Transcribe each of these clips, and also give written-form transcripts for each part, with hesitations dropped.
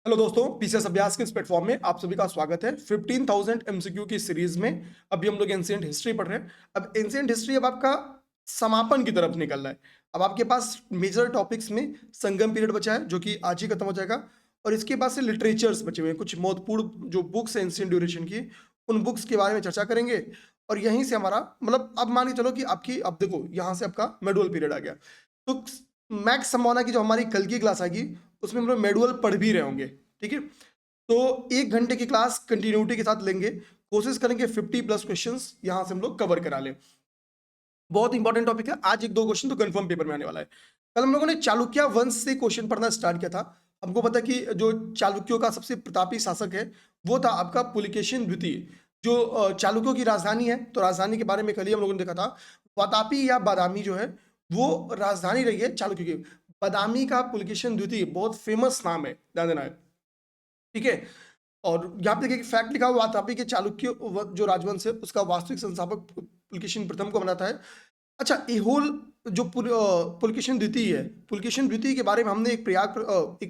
Hello दोस्तों, PCS अभ्यास के इस प्लेटफॉर्म में आप सभी का स्वागत है। 15,000 एमसीक्यू की सीरीज में अभी हम लोग एंशिएंट हिस्ट्री पढ़ रहे हैं। अब एंशिएंट हिस्ट्री अब आपका समापन की तरफ निकल रहा है। अब आपके पास मेजर टॉपिक्स में संगम पीरियड बचा है जो कि आज ही खत्म हो जाएगा, और इसके बाद से लिटरेचर्स बचे हुए हैं, कुछ महत्वपूर्ण जो बुक्स हैं एंशिएंट ड्यूरेशन की, उन बुक्स के बारे में चर्चा करेंगे। और यहीं से हमारा मतलब अब मान के चलो कि आपकी अब देखो यहाँ से आपका मेडुअल पीरियड आ गया, तो मैक्स संभावना की जो हमारी कल की क्लास आएगी उसमें हम लोग मेडुअल पढ़ भी रहे होंगे। ठीक है, तो 1 घंटे की क्लास कंटिन्यूटी के साथ लेंगे, कोशिश करेंगे 50+ क्वेश्चंस यहां से हम लोग कवर करा लें। बहुत इंपॉर्टेंट टॉपिक है, आज 1-2 क्वेश्चन तो कंफर्म पेपर में आने वाला है। कल हम लोगों ने चालुक्य वंश से क्वेश्चन पढ़ना स्टार्ट किया था। हमको पता है कि जो चालुक्यों का सबसे प्रतापी शासक है वो था आपका पुलकेशिन द्वितीय, जो चालुक्यों की राजधानी है। तो राजधानी के बारे में कल ही हम लोगों ने देखा था, वातापी या बादामी जो है वो राजधानी रही है चालुक्य की। बादामी का पुलकेशिन द्वितीय बहुत फेमस नाम है, ध्यान देना है। ठीक है, और यहाँ पे देखिए फैक्ट लिखा हुआ, वातापी के चालुक्य जो राजवंश है उसका वास्तविक संस्थापक पुलकेशिन प्रथम को बनाता है। अच्छा, एहोल जो पुलकेशिन द्वितीय है, पुलकेशिन द्वितीय के बारे में हमने एक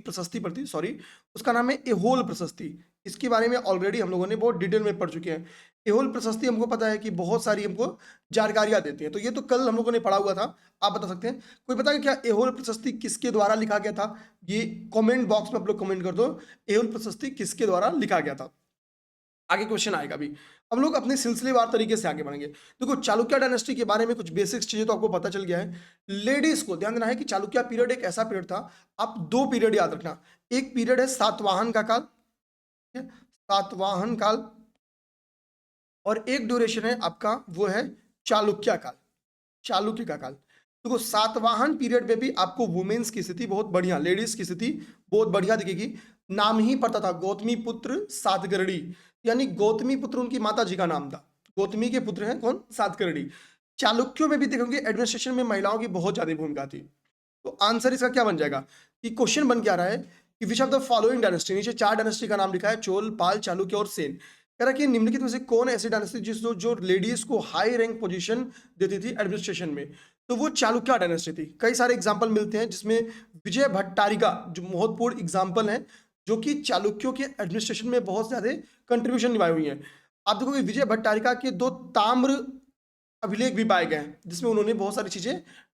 प्रशस्ति पढ़ी थी, सॉरी, उसका नाम है एहोल प्रशस्ति। इसके बारे में ऑलरेडी हम लोगों ने बहुत डिटेल में पढ़ चुके हैं। एहोल प्रशस्ति हमको पता है कि बहुत सारी हमको जानकारियां देती है, तो ये तो कल हम लोगों ने पढ़ा हुआ था। आप बता सकते हैं, कोई पता है क्या एहोल प्रशस्ति किसके द्वारा लिखा गया था? ये कमेंट बॉक्स में आप लोग कमेंट कर दो, एहोल प्रशस्ति किसके द्वारा लिखा गया था। आगे क्वेश्चन आएगा। अभी हम लोग अपने सिलसिलेवार तरीके से आगे बढ़ेंगे। देखो, चालुक्य डायनेस्टी के बारे में कुछ बेसिक्स चीजें तो आपको पता चल गया है। लेडीज को ध्यान देना है कि चालुक्य पीरियड एक ऐसा पीरियड था, आप 2 पीरियड याद रखना। एक पीरियड है सातवाहन का काल, ठीक है, सातवाहन काल, और एक ड्यूरेशन है आपका वो है चालुक्य काल, चालुक्य का काल। देखो, सातवाहन पीरियड में भी आपको वुमेन्स की स्थिति बहुत बढ़िया, लेडीज की स्थिति बहुत बढ़िया दिखेगी। नाम ही पड़ता था गौतमी पुत्र सातकर्णी, यानी गौतमी पुत्र उनकी माता जी का नाम था। गौतमी के पुत्र हैं कौन? सातकर्णी। चालुक्यों में भी देखोगे एडमिनिस्ट्रेशन में महिलाओं की बहुत ज्यादा भूमिका थी। तो आंसर इसका क्या बन जाएगा कि क्वेश्चन बन क्या रहा है कि which of the following dynasty, नीचे 4 डायनेस्टी का नाम लिखा है, चोल, पाल, चालुक्य और सेन। कह रहा है कि निम्नलिखित में से कौन ऐसी डायनेस्टी जो लेडीज को हाई रैंक पोजीशन देती थी एडमिनिस्ट्रेशन में? तो वो चालुक्य डायनेस्टी थी। कई सारे एग्जांपल मिलते हैं जिसमें विजय भट्टारिका जो महत्वपूर्ण एग्जांपल है, जो कि चालुक्यों के एडमिनिस्ट्रेशन में बहुत ज्यादा कंट्रीब्यूशन निभाई हुई है। आप देखोगे विजय भट्टारिका के 2 ताम्र अभिलेख भी पाए गए हैं जिसमें उन्होंने बहुत सारी चीजें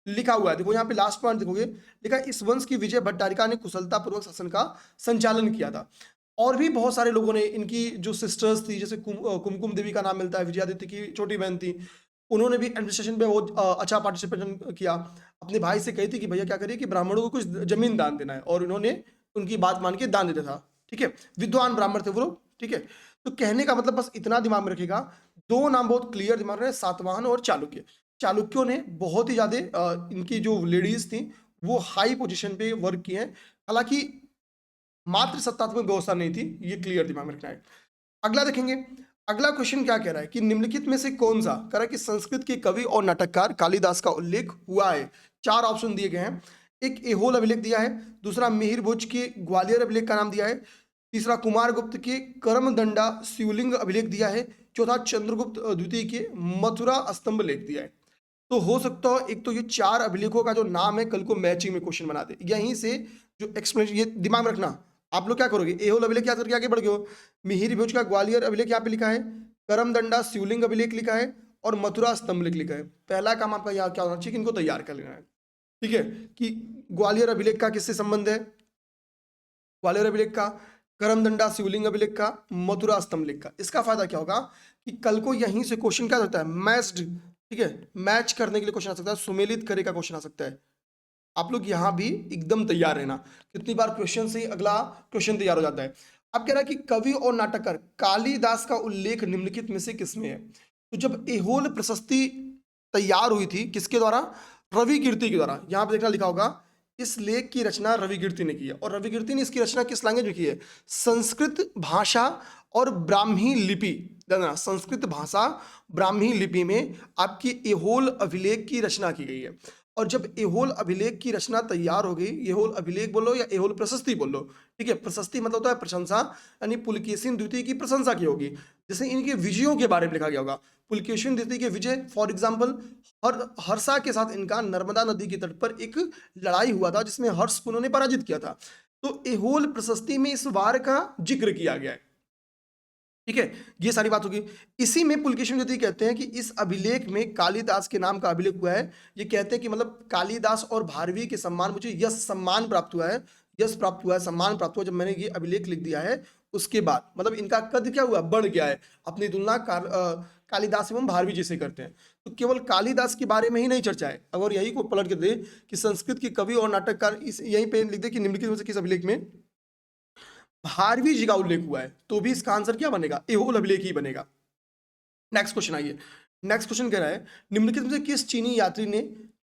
लिखा हुआ है। देखो यहाँ पे लास्ट पॉइंट देखोगे, लिखा है इस वंश की विजय भट्टारिका ने कुशलता पूर्वक शासन का संचालन किया था। और भी बहुत सारे लोगों ने, इनकी जो सिस्टर्स थी, जैसे कुमकुम देवी का नाम मिलता है, विजयादित्य की छोटी बहन थी, उन्होंने भी एडमिनिस्ट्रेशन में बहुत अच्छा पार्टिसिपेशन किया। अपने भाई से कही थी कि भैया क्या करिए कि ब्राह्मणों को कुछ जमीन दान देना है, और उन्होंने उनकी बात मान के दान देता था। ठीक है, विद्वान ब्राह्मण थे वो लोग। ठीक है, तो कहने का मतलब बस इतना दिमाग में रखेगा, 2 नाम बहुत क्लियर दिमाग में, सातवाहन और चालुक्य। चालुक्यों ने बहुत ही ज्यादा इनकी जो लेडीज थी वो हाई पोजीशन पे वर्क किए हैं, हालांकि मात्र सत्तात्मक व्यवस्था नहीं थी, ये क्लियर दिमाग में रखना है। अगला देखेंगे, अगला क्वेश्चन क्या कह रहा है कि निम्नलिखित में से कौन सा, कह रहा है कि संस्कृत के कवि और नाटककार कालिदास का उल्लेख हुआ है। 4 ऑप्शन दिए गए हैं। एक एहोल अभिलेख दिया है, दूसरा मिहिर भोज के ग्वालियर अभिलेख का नाम दिया है, तीसरा कुमारगुप्त के कर्मदंडा शिवलिंग अभिलेख दिया है, चौथा चंद्रगुप्त द्वितीय के मथुरा स्तंभ लेख दिया है। तो हो सकता है एक तो ये 4 अभिलेखों का जो नाम है कल को मैचिंग में क्वेश्चन बना दे। यहीं से जो एक्सप्लेनेशन, ये दिमाग में रखना, आप लोग क्या करोगे, एहोल अभिलेख याद करके आगे बढ़ गए हो, मिहिर भोज का ग्वालियर अभिलेख यहाँ पे लिखा है, करमदंडा शिवलिंग अभिलेख लिखा है, और मथुरा स्तंभ लेख लिखा है। पहला काम आपका यहाँ क्या होना चाहिए कि इनको तैयार कर लेना है। ठीक है, कि ग्वालियर अभिलेख का किससे संबंध है, ग्वालियर अभिलेख का, करमदंडा शिवलिंग अभिलेख का, मथुरा स्तंभ लेख का। इसका फायदा क्या होगा कि कल को यहीं से क्वेश्चन क्या होता है, मैच्ड, ठीक है, मैच करने के लिए क्वेश्चन आ सकता है, सुमेलित करे का क्वेश्चन आ सकता है। आप लोग यहां भी एकदम तैयार रहना, कितनी बार क्वेश्चन से ही अगला क्वेश्चन तैयार हो जाता है। अब कह रहा है कि कवि और नाटककार कालिदास का उल्लेख निम्नलिखित में से किसमें है? तो जब एहोल प्रशस्ति तैयार हुई थी किसके द्वारा? रवि कीर्ति के द्वारा। यहां पर देखना लिखा होगा, इस लेख की रचना रवि कीर्ति ने की है, और रवि कीर्ति ने इसकी रचना किस लैंग्वेज में की है? संस्कृत भाषा और ब्राह्मी लिपि। जानना, संस्कृत भाषा ब्राह्मी लिपि में आपकी एहोल अभिलेख की रचना की गई है। और जब एहोल अभिलेख की रचना तैयार हो गई, एहोल अभिलेख बोलो या एहोल प्रशस्ति बोलो, ठीक है, प्रशस्ति मतलब होता है प्रशंसा, यानी पुलकेशिन द्वितीय की प्रशंसा की होगी, जैसे इनके विजयों के बारे में लिखा गया होगा। पुलकेशिन द्वितीय के विजय, फॉर एग्जाम्पल हर्षा के साथ इनका नर्मदा नदी के तट पर एक लड़ाई हुआ था जिसमें हर्ष को उन्होंने पराजित किया था। तो एहोल प्रशस्ति में इस वार का जिक्र किया गया है। ठीक है, ये सारी बात होगी। इसी में पुलकेशिन ज्योति कहते हैं कि इस अभिलेख में कालिदास के नाम का अभिलेख हुआ है। ये कहते हैं कि मतलब कालिदास और भारवी के सम्मान, मुझे यश सम्मान प्राप्त हुआ है, यश प्राप्त हुआ है, सम्मान प्राप्त हुआ जब मैंने ये अभिलेख लिख दिया है। उसके बाद मतलब इनका कद क्या हुआ, बढ़ गया है। अपनी तुलना कालिदास एवं भारवी जी से करते हैं। तो केवल कालिदास के बारे में ही नहीं चर्चा है। अगर यही को पलट कर दे कि संस्कृत के कवि और नाटककार, इस यहीं पे लिख दे कि निम्नलिखित में से किस अभिलेख में भारवी जी का उल्लेख हुआ है, तो भी इसका आंसर क्या बनेगा, एहोल अभिलेख ही बनेगा। नेक्स्ट क्वेश्चन आइए। नेक्स्ट क्वेश्चन कह रहा है निम्नलिखित में से किस चीनी यात्री ने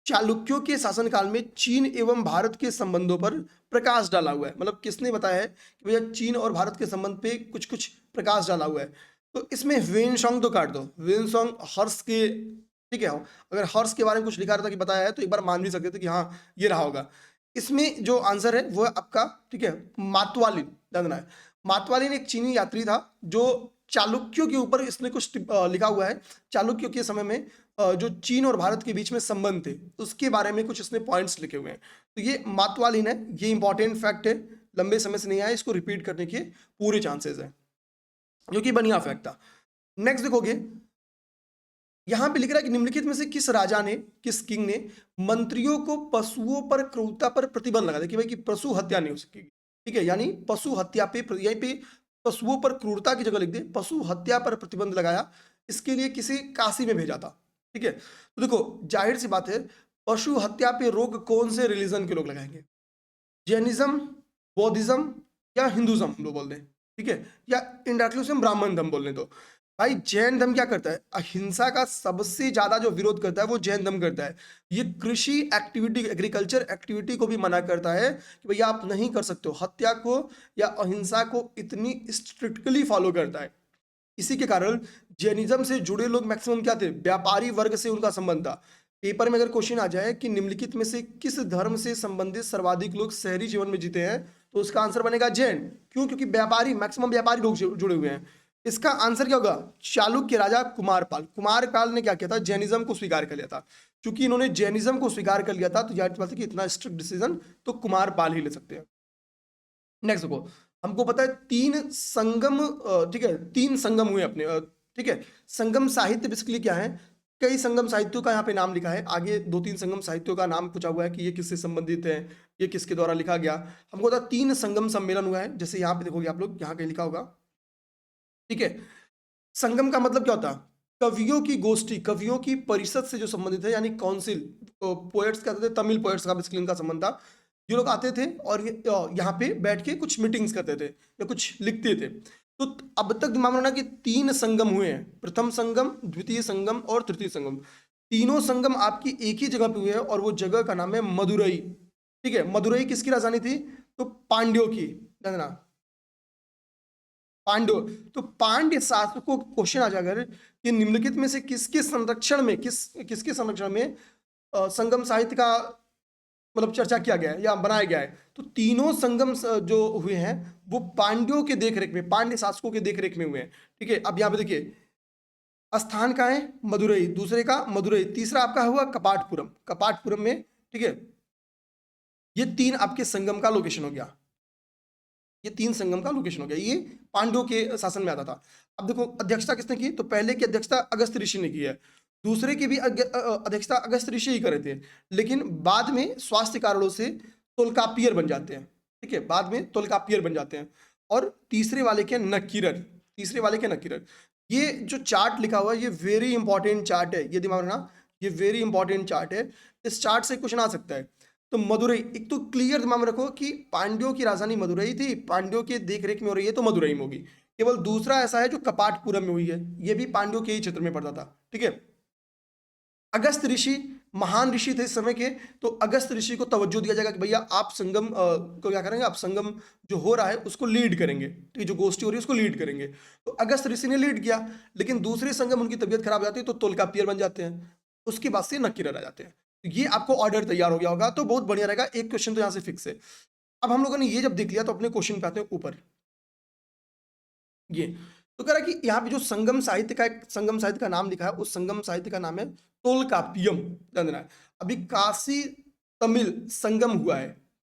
चालुक्यों के शासनकाल में चीन एवं भारत के संबंधों पर प्रकाश डाला हुआ है। मतलब किसने बताया है कि भैया चीन और भारत के संबंध पे कुछ कुछ प्रकाश डाला हुआ है। तो इसमें वेनसोंग तो काट दो, वेनसोंग हर्ष के, ठीक है, अगर हर्ष के बारे में कुछ लिखा रहता कि बताया है तो एक बार मान भी सकते थे कि हाँ ये रहा होगा। इसमें जो आंसर है वो है आपका, ठीक है, मातवालिन, ध्यान देना है। मातवालिन एक चीनी यात्री था जो चालुक्यों के ऊपर इसने कुछ लिखा हुआ है। चालुक्यों के समय में जो चीन और भारत के बीच में संबंध थे उसके बारे में कुछ इसने पॉइंट्स लिखे हुए हैं। तो ये मातवालिन है, ये इंपॉर्टेंट फैक्ट है, लंबे समय से नहीं आया, इसको रिपीट करने के पूरे चांसेस है, जो कि बढ़िया फैक्ट था। नेक्स्ट देखोगे यहां पे लिख रहा है कि निम्नलिखित में से किस राजा ने, किस किंग ने मंत्रियों को पशुओं पर क्रूरता पर प्रतिबंध लगा दिया कि भाई कि पशु हत्या नहीं हो सकेगी। ठीक है, यानी पशु हत्या पे, यहीं पे पशुओं पर क्रूरता की जगह लिख दे पशु हत्या पर प्रतिबंध लगाया। इसके लिए किसी काशी में भेजा था। ठीक है, तो देखो जाहिर सी बात है, पशु हत्या पे रोक कौन से रिलीजन के लोग लगाएंगे, जैनिज्म, बौद्धिज्म या हिंदुज्म हम लोग बोल दें, ठीक है, या इंडायरेक्टली उसे हम ब्राह्मण धर्म बोल लें। तो भाई जैन धर्म क्या करता है, अहिंसा का सबसे ज्यादा जो विरोध करता है वो जैन धर्म करता है। ये कृषि एक्टिविटी, एग्रीकल्चर एक्टिविटी को भी मना करता है कि भैया आप नहीं कर सकते हो, हत्या को या अहिंसा को इतनी स्ट्रिक्टली फॉलो करता है। इसी के कारण जैनिज्म से जुड़े लोग मैक्सिमम क्या थे, व्यापारी वर्ग से उनका संबंध था। पेपर में अगर क्वेश्चन आ जाए कि निम्नलिखित में से किस धर्म से संबंधित सर्वाधिक लोग शहरी जीवन में जीते हैं, तो उसका आंसर बनेगा जैन। क्यों, क्योंकि व्यापारी, मैक्सिमम व्यापारी लोग जुड़े हुए हैं। इसका आंसर क्या होगा, चालुक्य राजा कुमारपाल। कुमारपाल ने क्या किया था, जैनिज्म को स्वीकार कर लिया था। क्योंकि इन्होंने जैनिज्म को स्वीकार कर लिया था तो जाहिर बात है कि इतना स्ट्रिक्ट डिसीजन तो कुमारपाल ही ले सकते हैं। नेक्स्ट देखो, हमको पता है तीन संगम, ठीक है, तीन संगम हुए अपने, ठीक है। संगम साहित्य बेसिकली क्या है, कई संगम साहित्यों का यहाँ पे नाम लिखा है। आगे दो तीन संगम साहित्यों का नाम पूछा हुआ है कि ये किससे संबंधित है, ये किसके द्वारा लिखा गया। हमको पता तीन संगम सम्मेलन हुआ है, जैसे यहाँ पे देखोगे आप लोग, यहाँ कहीं लिखा होगा, ठीक है। संगम का मतलब क्या होता है, कवियों की गोष्ठी, कवियों की परिषद से जो संबंधित है, यानी काउंसिल। पोएट्स कहते थे, तमिल पोएट्स का बेसिकली इनका संबंध था। ये लोग आते थे और यहाँ पे बैठ के कुछ मीटिंग्स करते थे या कुछ लिखते थे। तो अब तक दिमाग में रखना कि तीन संगम हुए हैं, प्रथम संगम, द्वितीय संगम और तृतीय संगम। तीनों संगम आपकी एक ही जगह पे हुए हैं और वो जगह का नाम है मदुरई। ठीक है, मदुरई किसकी राजधानी थी, तो पांड्यों की, जानना, पांड्य। तो पांड्य शासक को क्वेश्चन आ जाएगा कि निम्नलिखित में से किसके संरक्षण में, किसके संरक्षण में संगम साहित्य का मतलब चर्चा किया गया है या बनाया गया है। तो तीनों संगम जो हुए हैं वो पांड्यों के देखरेख में, पांड्य शासकों के देखरेख में हुए हैं। ठीक है, अब यहाँ पे देखिए स्थान का है मदुरई, दूसरे का मदुरई, तीसरा आपका हुआ कपाटपुरम, कपाटपुरम में। ठीक है, ये तीन आपके संगम का लोकेशन हो गया, ये तीन संगम का लोकेशन हो गया। ये पांड्यों के शासन में आता था। अब देखो अध्यक्षता किसने की, तो पहले की अध्यक्षता अगस्त ऋषि ने की है, दूसरे की भी अध्यक्षता अगस्त ऋषि ही करे थे, लेकिन बाद में स्वास्थ्य कारणों से तोलकापियर बन जाते हैं। ठीक है, बाद में तोलकापियर बन जाते हैं। और तीसरे वाले के नक्कीरर, तीसरे वाले के नक्कीरर। ये जो चार्ट लिखा हुआ है ये वेरी इंपॉर्टेंट चार्ट है, ये दिमाग रखना, ये वेरी इंपॉर्टेंट चार्ट है। इस चार्ट से क्वेश्चन आ सकता है। तो मदुरई, एक तो क्लियर दिमाग में रखो कि पांड्यों की राजधानी मदुरई थी, पांड्यों के देखरेख में हो रही है तो मदुरई में होगी। केवल दूसरा ऐसा है जो कपाटपुरम में हुई है, ये भी पांड्यों के ही क्षेत्र में पड़ता था। ठीक है, अगस्त ऋषि महान ऋषि थे इस समय के, तो अगस्त ऋषि को तवज्जो दिया जाएगा कि भैया आप संगम को क्या करेंगे, आप संगम जो हो रहा है उसको लीड करेंगे, ठीक है, जो गोष्ठी हो रही है उसको लीड करेंगे। तो अगस्त ऋषि ने लीड किया, लेकिन दूसरे संगम उनकी तबीयत खराब हो जाती है तो तोलकापियर बन जाते हैं, उसके बाद से नक्कीरर आ जाते हैं। तो ये आपको ऑर्डर तैयार हो गया होगा, तो बहुत बढ़िया रहेगा। एक क्वेश्चन तो यहाँ से फिक्स है। अब हम लोगों ने ये जब देख लिया तो अपने क्वेश्चन पे आते हैं ऊपर। ये तो कह रहा है कि यहाँ पे जो संगम साहित्य का, एक संगम साहित्य का नाम लिखा है, उस संगम साहित्य का नाम है तोलकापियम, ध्यान देना है। अभी काशी तमिल संगम हुआ है,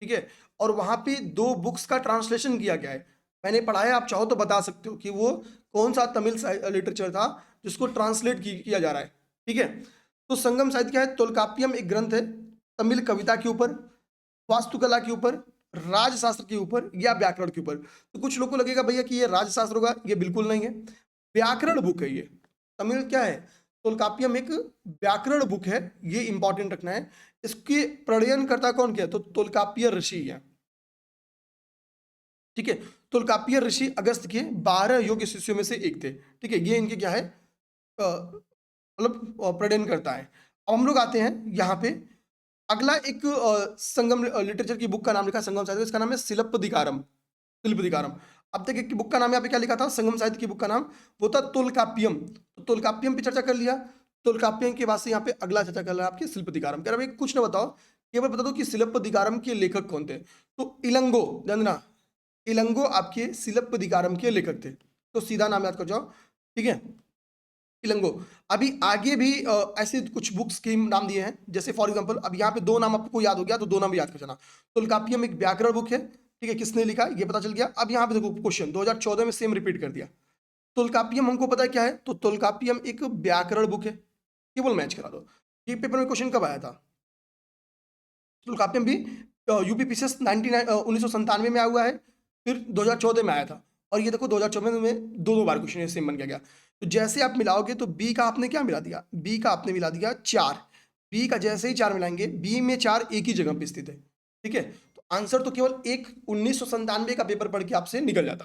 ठीक है, और वहां पे 2 बुक्स का ट्रांसलेशन किया गया है। मैंने पढ़ा है, आप चाहो तो बता सकते हो कि वो कौन सा तमिल लिटरेचर था जिसको ट्रांसलेट किया जा रहा है। ठीक है, तो संगम साहित्य क्या है? तोलकाप्पियम एक ग्रंथ है तमिल कविता के ऊपर, वास्तुकला के ऊपर, राजशास्त्र के ऊपर या व्याकरण के ऊपर। तो कुछ लोगों को लगेगा भैया कि ये राजशास्त्र होगा, ये बिल्कुल नहीं है, व्याकरण बुक है ये। तमिल क्या है? तोलकाप्पियम एक व्याकरण बुक है, ये इंपॉर्टेंट रखना है। इसके प्रणयनकर्ता कौन क्या है? तो तोलकाप्पिय ऋषि है। ठीक है, तोलकाप्पिय ऋषि अगस्त के 12 योग्य शिष्यों में से एक थे। ठीक है, ये इनके क्या है, मतलब प्रणयन करता है। अब हम लोग आते हैं यहाँ पे, अगला एक संगम लिटरेचर की बुक का नाम लिखा है संगम साहित्य, इसका नाम है शिल्पदिकारम। शिल्पदिकारम। अब तक एक बुक का नाम यहाँ पे क्या लिखा था संगम साहित्य की बुक का नाम? वो था तोलकाप्पियम। तो तोलकाप्पियम पे चर्चा कर लिया। तोलकाप्पियम के बाद से यहाँ पे अगला चर्चा कर रहा है आपके शिल्पदिकारम। कह रहा है भाई कुछ ना बताओ, केवल बता दो कि शिल्पदिकारम के लेखक कौन थे। तो इलंगो, जानना, इलंगो आपके शिल्पदिकारम के लेखक थे। तो सीधा नाम याद कर जाओ। ठीक है, इलंगो। अभी आगे भी ऐसे कुछ बुक्स के नाम दिए हैं, जैसे फॉर एग्जांपल अब यहाँ पे 2 नाम आपको याद हो गया, तो 2 नाम भी याद कर जाना। तोलकाप्पियम एक व्याकरण बुक है। ठीक है, किसने लिखा ये पता चल गया। अब यहाँ पे देखो क्वेश्चन 2014 में सेम रिपीट कर दिया। तोलकाप्पियम हमको पता है क्या है, तो तोलकाप्पियम एक व्याकरण बुक है। केवल मैच करा दो। ये पेपर में क्वेश्चन कब आया था? तोलकाप्पियम भी यूपीपीसीएस 1997 में आया हुआ है, फिर 2014 में आया था, और ये देखो 2014 में दो बार क्वेश्चन सेम बन गया। तो जैसे आप मिलाओगे तो बी का आपने क्या मिला दिया? बी का आपने मिला दिया 4। बी का जैसे ही 4 मिलाएंगे, बी में 4 एक ही जगह पे स्थित है। ठीक है, तो आंसर तो केवल एक 1997 का पेपर पढ़ के आपसे निकल जाता।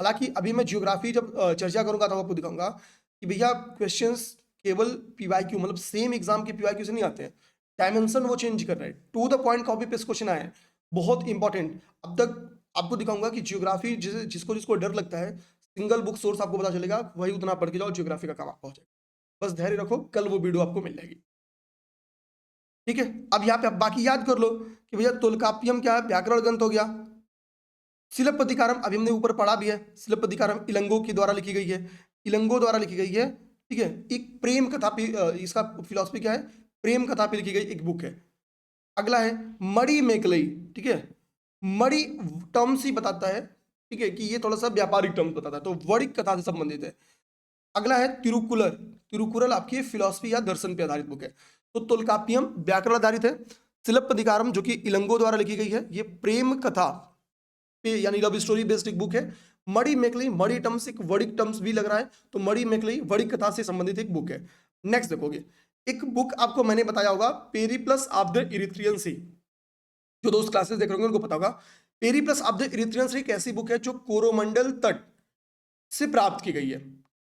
हालांकि अभी मैं जियोग्राफी जब चर्चा करूंगा तो आपको दिखाऊंगा कि भैया क्वेश्चंस केवल पीवाईक्यू, मतलब सेम एग्जाम के पीवाईक्यू से नहीं आते हैं, डायमेंशन वो चेंज कर रहे हैं। To the point copy paste question आए हैं, बहुत इंपॉर्टेंट। अब तक आपको दिखाऊंगा कि जियोग्राफी जिसको जिसको डर लगता है, सिंगल बुक सोर्स आपको पता चलेगा, वही उतना पढ़ के जाओ, जियोग्राफी का काम आपको हो जाएगा। बस धैर्य रखो, कल वो वीडियो आपको मिल जाएगी। ठीक है, अब यहाँ पे आप बाकी याद कर लो कि भैया तोलकाप्पियम क्या है? व्याकरण ग्रंथ हो गया। शिल्पदिकारम अभी हमने ऊपर पढ़ा भी है, शिल्पदिकारम इलंगो के द्वारा लिखी गई है, इलंगो द्वारा लिखी गई है। ठीक है, एक प्रेम कथा पे इसका फिलॉसफी क्या है? प्रेम कथा पे लिखी गई एक बुक है। अगला है मणि मेकलई। ठीक है, मणि टर्म्स ही बताता है, ठीक है, कि ये थोड़ा सा व्यापारिक टर्म्स बताता है, तो वणिक कथा से संबंधित है। अगला है तिरुकुलर। तिरुकुरल आपकी फिलॉसफी या दर्शन पे आधारित बुक है। तो तोलकाप्पियम व्याकरण आधारित है। शिल्पदिकारम जो कि इलंगो द्वारा लिखी गई है, ये प्रेम कथा पे यानी लव स्टोरी बेस्ड एक बुक है। मणि मेकलई, मणि टर्म्स एक वर्डिक टर्म्स भी लग रहा है, तो मणि मेकलई वर्डिक कथा से संबंधित एक बुक है। नेक्स्ट देखोगे, एक बुक आपको मैंने बताया होगा, पेरिप्लस ऑफ द इरिथ्रियन सी। जो दोस्त क्लासेस देख रहे होंगे उनको पता होगा। पेरिप्लस ऑफ द इरिथ्रियन सी एक ऐसी बुक है जो कोरोमंडल तट से प्राप्त की गई है।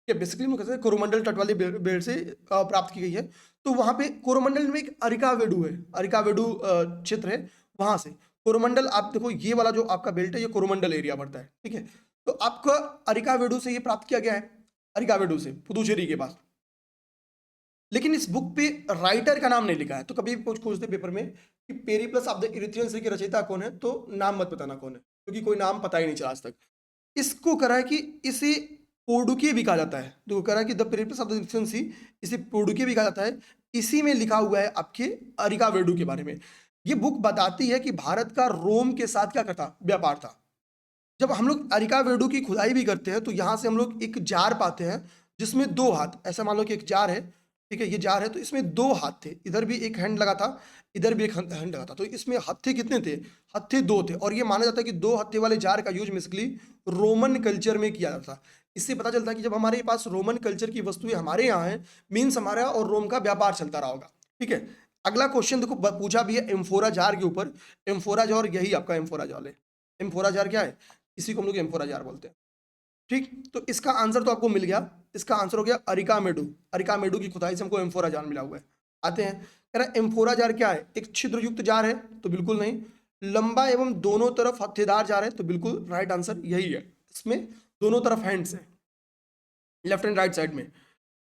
बेसिकली हम कहते हैं कोरोमंडल तट वाले बेल्ट से प्राप्त की गई है। तो वहां पे कोरोमंडल में एक अरिकावेडु है, अरिकावेडु क्षेत्र है, वहां से कोरोमंडल। आप देखो ये वाला जो आपका बेल्ट है, ये कोरोमंडल एरिया पड़ता है। ठीक है, तो आपका अरिकावेडु से ये प्राप्त किया गया है, अरिकावेडु से पुदुचेरी के पास। लेकिन इस बुक पे राइटर का नाम नहीं लिखा है। तो कभी कुछ पूछते पेपर में कि पेरिप्लस ऑफ द इरिथ्रियन सी के रचयिता कौन है, तो नाम मत बताना कौन है, क्योंकि कोई नाम पता ही नहीं चला आज तक। इसको करा है कि इसे पोर्डुके भी कहा जाता है। जो करा है कि the Periplus of the Erythraean Sea, इसे पोर्डुके भी कहा जाता है। इसी में लिखा हुआ है आपके अरिकावेडु के बारे में। ये बुक बताती है कि भारत का रोम के साथ क्या करता, व्यापार था। जब हम लोग अरिकावेडु की खुदाई भी करते हैं तो यहाँ से हम लोग एक जार पाते हैं जिसमें 2 हाथ, ऐसा मान लो कि एक जार है। ठीक है, ये जार है, तो इसमें 2 हाथ थे, इधर भी एक हैंड लगा था, इधर भी एक हैंड लगा था। तो इसमें हत्थे कितने थे? हत्थे 2 थे। और ये माना जाता है कि 2 हत्थे वाले जार का यूज बेसिकली रोमन कल्चर में किया जाता था। इससे पता चलता है कि जब हमारे पास रोमन कल्चर की वस्तुएं हमारे यहाँ है, मीन्स हमारा और रोम का व्यापार चलता रहा होगा। ठीक है, अगला क्वेश्चन देखो पूछा भी है एम्फोरा जार के ऊपर। एम्फोरा जार, यही आपका एम्फोरा जार है। एम्फोरा जार क्या है? इसी को हम लोग एम्फोरा जार बोलते हैं। ठीक, तो इसका आंसर तो आपको मिल गया। इसका आंसर हो गया अरिकामेडु। अरिकामेडु की खुदाई से हमको एम्फोरा जार मिला हुआ है। आते हैं, कह रहा एम्फोरा जार क्या है? एक छिद्र युक्त जार है, तो बिल्कुल नहीं। लंबा एवं दोनों तरफ हत्थेदार जार है, तो बिल्कुल राइट आंसर यही है। इसमें दोनों तरफ हैंड्स है, लेफ्ट एंड राइट साइड में।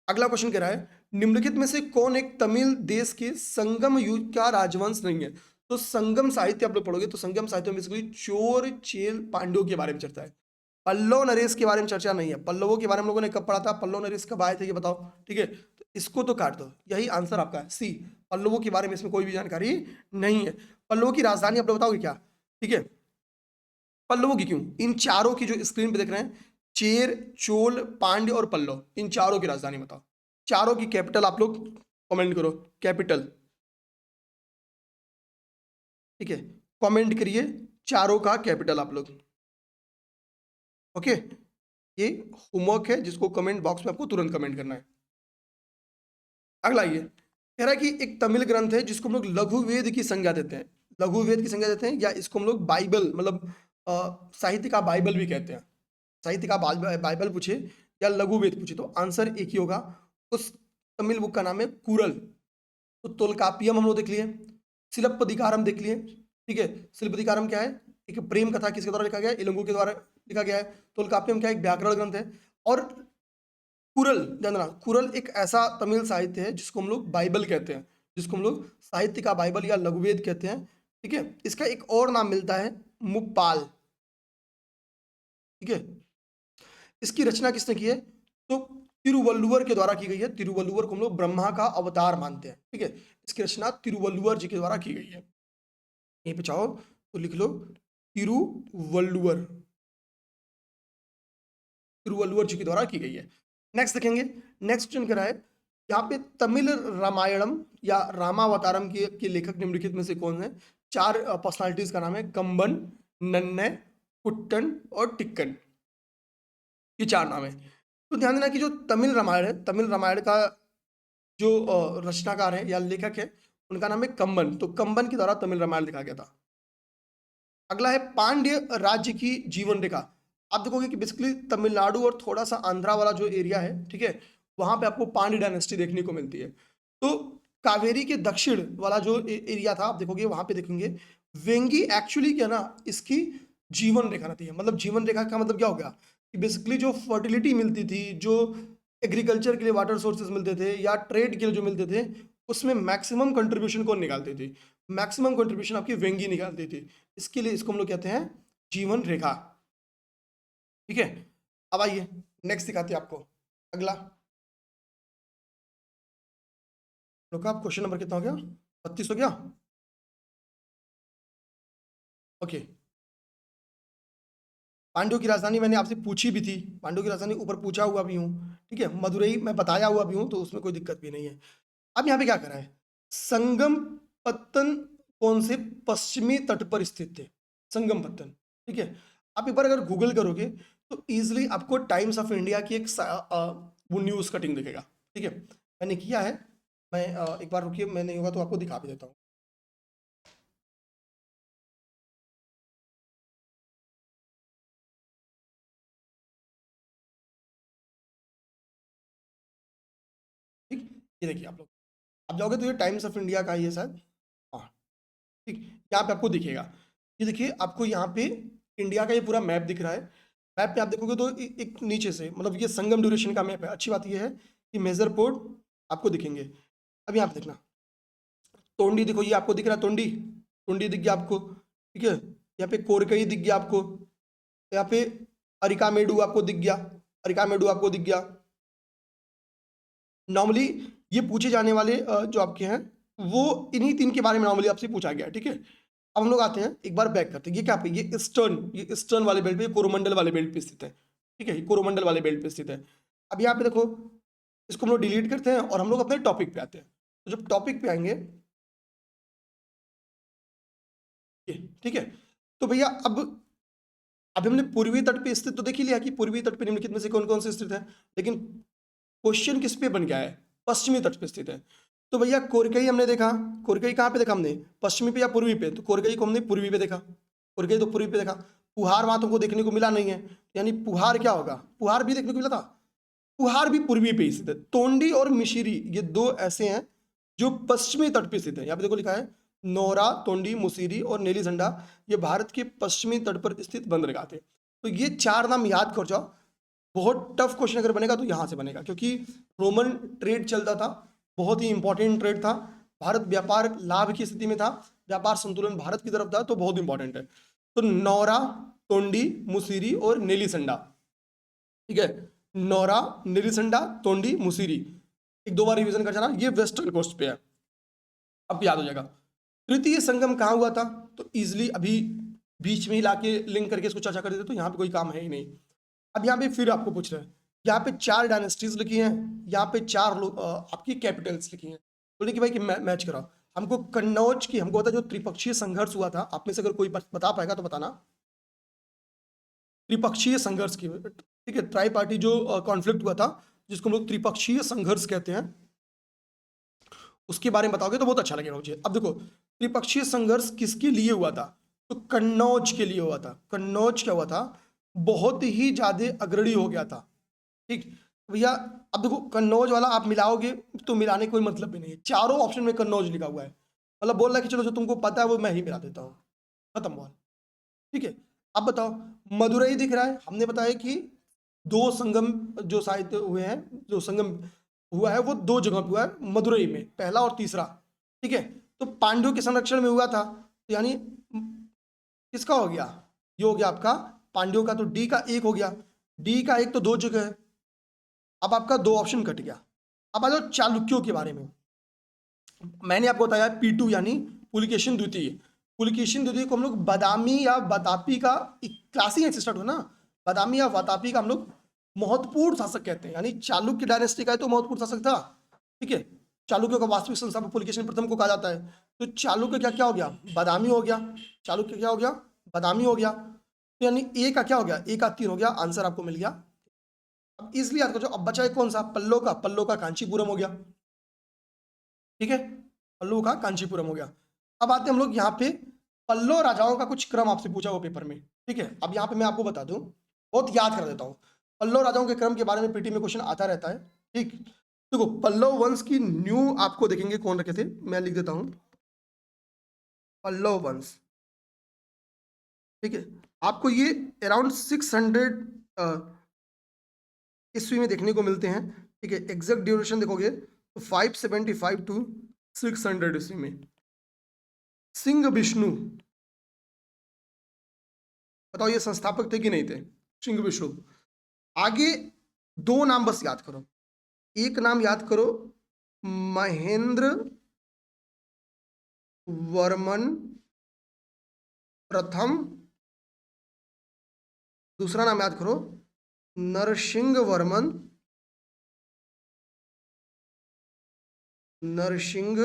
अगला क्वेश्चन कह रहा है निम्नलिखित में से कौन एक तमिल देश के संगम युग का राजवंश नहीं है? तो संगम साहित्य आप लोग पढ़ोगे तो संगम साहित्य में बेसिकली चोर चेल पांड्यों के बारे में चर्चा है। पल्लव नरेश के बारे में चर्चा नहीं है। पल्लवों के बारे में लोगों ने कब पढ़ा था? पल्लव नरेश कब आए थे ये बताओ। ठीक है, तो इसको तो काट दो, यही आंसर आपका है सी। पल्लवों के बारे में इसमें कोई भी जानकारी नहीं है। पल्लवों की राजधानी आप लोग बताओगे क्या? ठीक है, पल्लवों की क्यों? इन चारों की जो स्क्रीन पे देख रहे हैं, चेर, चोल, पांड्य और पल्लव, इन चारों की राजधानी बताओ। चारों की कैपिटल आप लोग कमेंट करो, कैपिटल। ठीक है, कमेंट करिए चारों का कैपिटल आप लोग। ओके, ये होमवर्क है जिसको कमेंट बॉक्स में आपको तुरंत कमेंट करना है। अगला ये कह रहा है कि एक तमिल ग्रंथ है जिसको हम लोग लघु वेद की संज्ञा देते हैं। लघु वेद की संज्ञा देते हैं, या इसको हम लोग बाइबल, मतलब साहित्य का बाइबल भी कहते हैं। साहित्य का बाइबल पूछे या लघु वेद पूछे तो आंसर एक ही होगा। उस तमिल बुक का नाम है कुरल। तो तोलकापियम हम लोग देख लिए, शिलप्पदिकारम देख लिए। ठीक है, शिल्पदिकारम क्या है? एक प्रेम कथा किसके द्वारा लिखा गया है? इलंगू के द्वारा लिखा गया है। तोलकापियम क्या है? एक व्याकरण ग्रंथ है। और कुरल, जानना, कुरल एक ऐसा तमिल साहित्य है जिसको हम लोग बाइबल कहते हैं, जिसको हम लोग साहित्य का बाइबल या लघुवेद कहते हैं। ठीक है, इसका एक और नाम मिलता है मुप्पाल। ठीक है, इसकी रचना किसने की है? तो तिरुवल्लुवर के द्वारा की गई है। तिरुवल्लुवर को हम लोग ब्रह्मा का अवतार मानते हैं। ठीक है, इसकी रचना तिरुवल्लुवर जी के द्वारा की गई है। यहीं पे चाहो तो लिख लो तिरुवल्लुवर, तिरुवल्लुवर जी के द्वारा की गई है। नेक्स्ट देखेंगे, नेक्स्ट क्वेश्चन करा है यहाँ पे तमिल रामायणम या रामावतारम के लेखक निम्नलिखित में से कौन है? चार पर्सनालिटीज का नाम है, कंबन, नन्नय, कुट्टन और टिक्कन। ये चार नाम है। तो ध्यान देना कि जो तमिल रामायण है, तमिल रामायण का जो रचनाकार है या लेखक है, उनका नाम है कंबन। तो कंबन के द्वारा तमिल रामायण लिखा गया था। अगला है पांड्य राज्य की जीवन रेखा। आप देखोगे कि बेसिकली तमिलनाडु और थोड़ा सा आंध्रा वाला जो एरिया है, ठीक है, वहां पे आपको पांड्य डायनेस्टी देखने को मिलती है। तो कावेरी के दक्षिण वाला जो एरिया था, आप देखोगे वहां पे देखेंगे वेंगी एक्चुअली क्या ना, इसकी जीवन रेखा रहती है। मतलब जीवन रेखा का मतलब क्या हो गया कि बेसिकली जो फर्टिलिटी मिलती थी, जो एग्रीकल्चर के लिए वाटर सोर्सेज मिलते थे या ट्रेड के लिए जो मिलते थे, उसमें मैक्सिमम कंट्रीब्यूशन कौन निकालती थी? मैक्सिमम कंट्रीब्यूशन आपकी वेंगी निकालती थी। इसके लिए इसको हम लोग कहते हैं जीवन रेखा। ठीक है, अब आइए नेक्स्ट दिखाते हैं आपको। अगला लोग, आप क्वेश्चन नंबर कितना हो गया? 32 हो गया। ओके, पांड्यों की राजधानी मैंने आपसे पूछी भी थी, पांड्यों की राजधानी ऊपर पूछा हुआ भी हूँ। ठीक है, मदुरई मैं बताया हुआ भी हूँ, तो उसमें कोई दिक्कत भी नहीं है। अब यहाँ पे क्या करा है? संगम पत्तन कौन से पश्चिमी तट पर स्थित थे? संगम पत्तन। ठीक है, आप एक बार अगर गूगल करोगे तो इजीली आपको टाइम्स ऑफ इंडिया की एक वो न्यूज कटिंग दिखेगा। ठीक है, मैंने किया है। मैं एक बार रुकिए, मैं नहीं होगा तो आपको दिखा भी देता हूँ। ठीक, ये देखिए आप लोग, आप जाओगे तो ये टाइम्स ऑफ इंडिया का ही है शायद। हाँ, ठीक, यहाँ पे आपको दिखेगा। ये देखिए, आपको यहाँ पे इंडिया का ये पूरा मैप दिख रहा है। मैप पे आप देखोगे तो एक नीचे से, मतलब ये संगम ड्यूरेशन का मैप है। अच्छी बात ये है कि मेजर पोर्ट आपको दिखेंगे। अब यहाँ पे देखना, तोंडी देखो, ये आपको दिख रहा है तोंडी, तोंडी दिख गया आपको। ठीक है, यहाँ पे कोरकई दिख गया आपको, यहाँ पे अरिकामेडू आपको दिख गया, अरिकामेडू आपको दिख गया। नॉर्मली ये पूछे जाने वाले जो आपके हैं वो इन्हीं तीन के बारे में नॉर्मली आपसे पूछा गया है। ठीक है, अब हम लोग आते हैं, एक बार बैक करते हैं। ये क्या पे? ये ईस्टर्न वाले बेल्ट पे, कोरोमंडल वाले बेल्ट पे स्थित है। ठीक है, ये कोरोमंडल वाले बेल्ट पे स्थित है। अब यहाँ पे देखो, इसको हम लोग डिलीट करते हैं और हम लोग अपने टॉपिक पे आते हैं। तो जब टॉपिक पे आएंगे, ठीक है, तो भैया अब हमने पूर्वी तट पे स्थित तो देख ही लिया कि पूर्वी तट पे निम्नलिखित में से कौन कौन से स्थित है। लेकिन क्वेश्चन किस पे बन गया है? पश्चिमी तट पे स्थित है। तो भैया कोरकई हमने देखा, कोरकई कहाँ पे देखा हमने? पश्चिमी पे या पूर्वी पे? तो कोरकई को हमने पूर्वी पे देखा, कोरकई तो पूर्वी पे देखा। पुहार वहां तुमको देखने को मिला नहीं है, यानी पुहार क्या होगा? पुहार भी देखने को मिला था, पुहार भी पूर्वी पे स्थित है। तोंडी और मिशिरी ये दो ऐसे हैं जो पश्चिमी तट पे स्थित है। यहाँ पे देखो लिखा है नोरा, तोंडी, मुसीरी और नेलीझंडा, ये भारत के पश्चिमी तट पर स्थित बंदरगाह थे। तो ये चार नाम याद कर जाओ। बहुत टफ क्वेश्चन अगर बनेगा तो यहाँ से बनेगा, क्योंकि रोमन ट्रेड चलता था, बहुत ही इंपॉर्टेंट ट्रेड था। भारत व्यापार लाभ की स्थिति में था, व्यापार संतुलन भारत की तरफ था, तो बहुत इंपॉर्टेंट है। तो नौरा, तोंडी, मुसीरी और नेलीसंडा। ठीक है, नौरा, नेलीसंडा, तोंडी, मुसीरी, एक दो बार रिवीजन कर जाना, ये वेस्टर्न कोस्ट पे है। अब याद हो जाएगा। तृतीय संगम कहाँ हुआ था? तो इजिली अभी बीच में ही लाके लिंक करके इसको चर्चा कर देते तो यहाँ पे कोई काम है ही नहीं। अब यहाँ पे फिर आपको पूछ रहे हैं, यहाँ पे 4 डायनेस्टीज लिखी हैं, यहाँ पे 4 आपकी कैपिटल्स लिखी हैं। बोले कि भाई कि मैच कराओ। हमको कन्नौज की, हमको पता जो त्रिपक्षीय संघर्ष हुआ था, आप में से अगर कोई बता पाएगा तो बताना। त्रिपक्षीय संघर्ष की, ठीक है, ट्राई पार्टी जो कॉन्फ्लिक्ट हुआ था, जिसको हम लोग त्रिपक्षीय संघर्ष कहते हैं, उसके बारे में बताओगे तो बहुत अच्छा लगेगा मुझे। अब देखो, त्रिपक्षीय संघर्ष किसके लिए हुआ था? तो कन्नौज के लिए हुआ था। कन्नौज क्या हुआ था? बहुत ही ज्यादा अग्रणी हो गया था। ठीक भैया, अब देखो कन्नौज वाला आप मिलाओगे तो मिलाने का कोई मतलब भी नहीं है। चारों ऑप्शन में कन्नौज लिखा हुआ है, मतलब बोल रहा है कि चलो जो तुमको पता है वो मैं ही मिला देता हूँ, खत्म हुआ। ठीक है, अब बताओ, मदुरई दिख रहा है, हमने बताया कि 2 संगम जो साहित्य हुए हैं, जो संगम हुआ है वो 2 जगह पे हुआ है, मदुरई में, पहला और तीसरा। ठीक है, तो पांड्यों के संरक्षण में हुआ था, तो यानी किसका हो गया? ये हो गया आपका पांड्यों का, तो डी का 1 हो गया। डी का 1 तो 2 जगह है, अब आपका 2 ऑप्शन कट गया। अब आ जाओ चालुक्यों के बारे में। मैंने आपको बताया P2 यानी पुलिकेशिन द्वितीय। पुलिकेशिन द्वितीय को हम लोग बादामी या वातापी का, क्लास ही स्टार्ट हो ना, बादामी या वातापी का हम लोग महत्वपूर्ण शासक कहते हैं, यानी चालुक्य डायनेस्टी का है तो महत्वपूर्ण शासक था। ठीक है, चालुक्य का वास्तविक संस्थापक पुलिकेशिन प्रथम को कहा जाता है। तो चालुक्य क्या क्या हो गया? बादामी हो गया। चालुक्य क्या हो गया? बादामी हो गया। तो यानी ए का क्या हो गया? ए का 3 हो गया, आंसर आपको मिल गया। अब इसलिए याद करो, अब बचा है कौन सा? पल्लो का। पल्लो का कांचीपुरम हो गया। ठीक है, पल्लव का कांचीपुरम हो गया। अब आते हैं हम लोग यहाँ पे, पल्लव राजाओं का कुछ क्रम आपसे पूछा हुआ पेपर में। ठीक है, अब यहाँ पे मैं आपको बता दूं, बहुत याद कर देता हूँ, पल्लव राजाओं के क्रम के बारे में पीटी में क्वेश्चन आता रहता है। ठीक, देखो पल्लव वंश की न्यू आपको देखेंगे कौन रखे थे, मैं लिख देता हूँ, पल्लव वंश। ठीक है, आपको ये अराउंड 600 ईस्वी में देखने को मिलते हैं। ठीक है, एग्जैक्ट ड्यूरेशन देखोगे तो 575 टू 600 ईस्वी में। सिंह विष्णु, बताओ ये संस्थापक थे कि नहीं थे? सिंह विष्णु। आगे 2 नाम बस याद करो। एक नाम याद करो, महेंद्र वर्मन प्रथम। दूसरा नाम याद करो, नरसिंह वर्मन, नरसिंह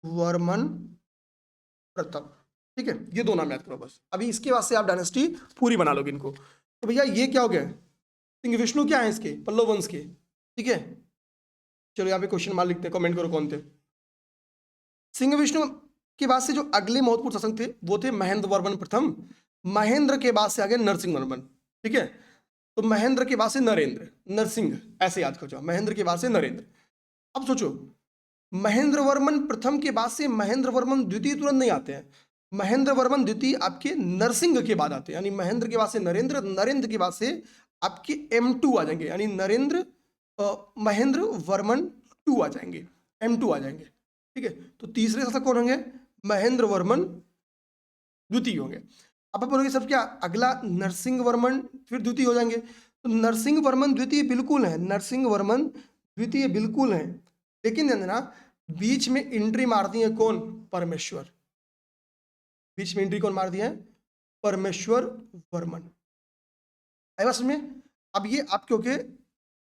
वर्मन प्रथम। ठीक है, ये 2 नाम याद करो बस। अभी इसके बाद से आप डायनेस्टी पूरी बना लोगे इनको। तो भैया ये क्या हो गया? सिंह विष्णु क्या है इसके? पल्लव वंश के। ठीक है, चलो यहाँ पे क्वेश्चन मार्क लिखते हैं, कमेंट करो कौन थे। सिंह विष्णु के बाद से जो अगले महत्वपूर्ण शासक थे वो थे महेंद्र वर्मन प्रथम। महेंद्र के बाद से आ गए नरसिंह वर्मन। ठीक है, तो महेंद्र के बाद से नरेंद्र, नरसिंह ऐसे याद कर जाओ, महेंद्र के बाद से नरेंद्र। अब सोचो, महेंद्र वर्मन प्रथम के बाद से महेंद्र वर्मन द्वितीय तुरंत नहीं आते हैं। महेंद्र वर्मन द्वितीय आपके नरसिंह के बाद आते हैं, यानी महेंद्र के बाद से नरेंद्र, नरेंद्र के बाद से आपके M2 आ जाएंगे, यानी नरेंद्र महेंद्र वर्मन 2 आ जाएंगे, M2 आ जाएंगे। ठीक है, तो तीसरे शासक कौन होंगे? महेंद्र वर्मन द्वितीय होंगे। अब आप बोलोगे सब क्या अगला नरसिंह वर्मन फिर द्वितीय हो जाएंगे? तो नरसिंह वर्मन द्वितीय बिल्कुल है, नरसिंह वर्मन द्वितीय बिल्कुल है, लेकिन ध्यान देना बीच में एंट्री मारती है कौन? परमेश्वर। बीच में एंट्री कौन मार दिया है? परमेश्वर वर्मन। आई बात समझ में? अब ये आपके हो गए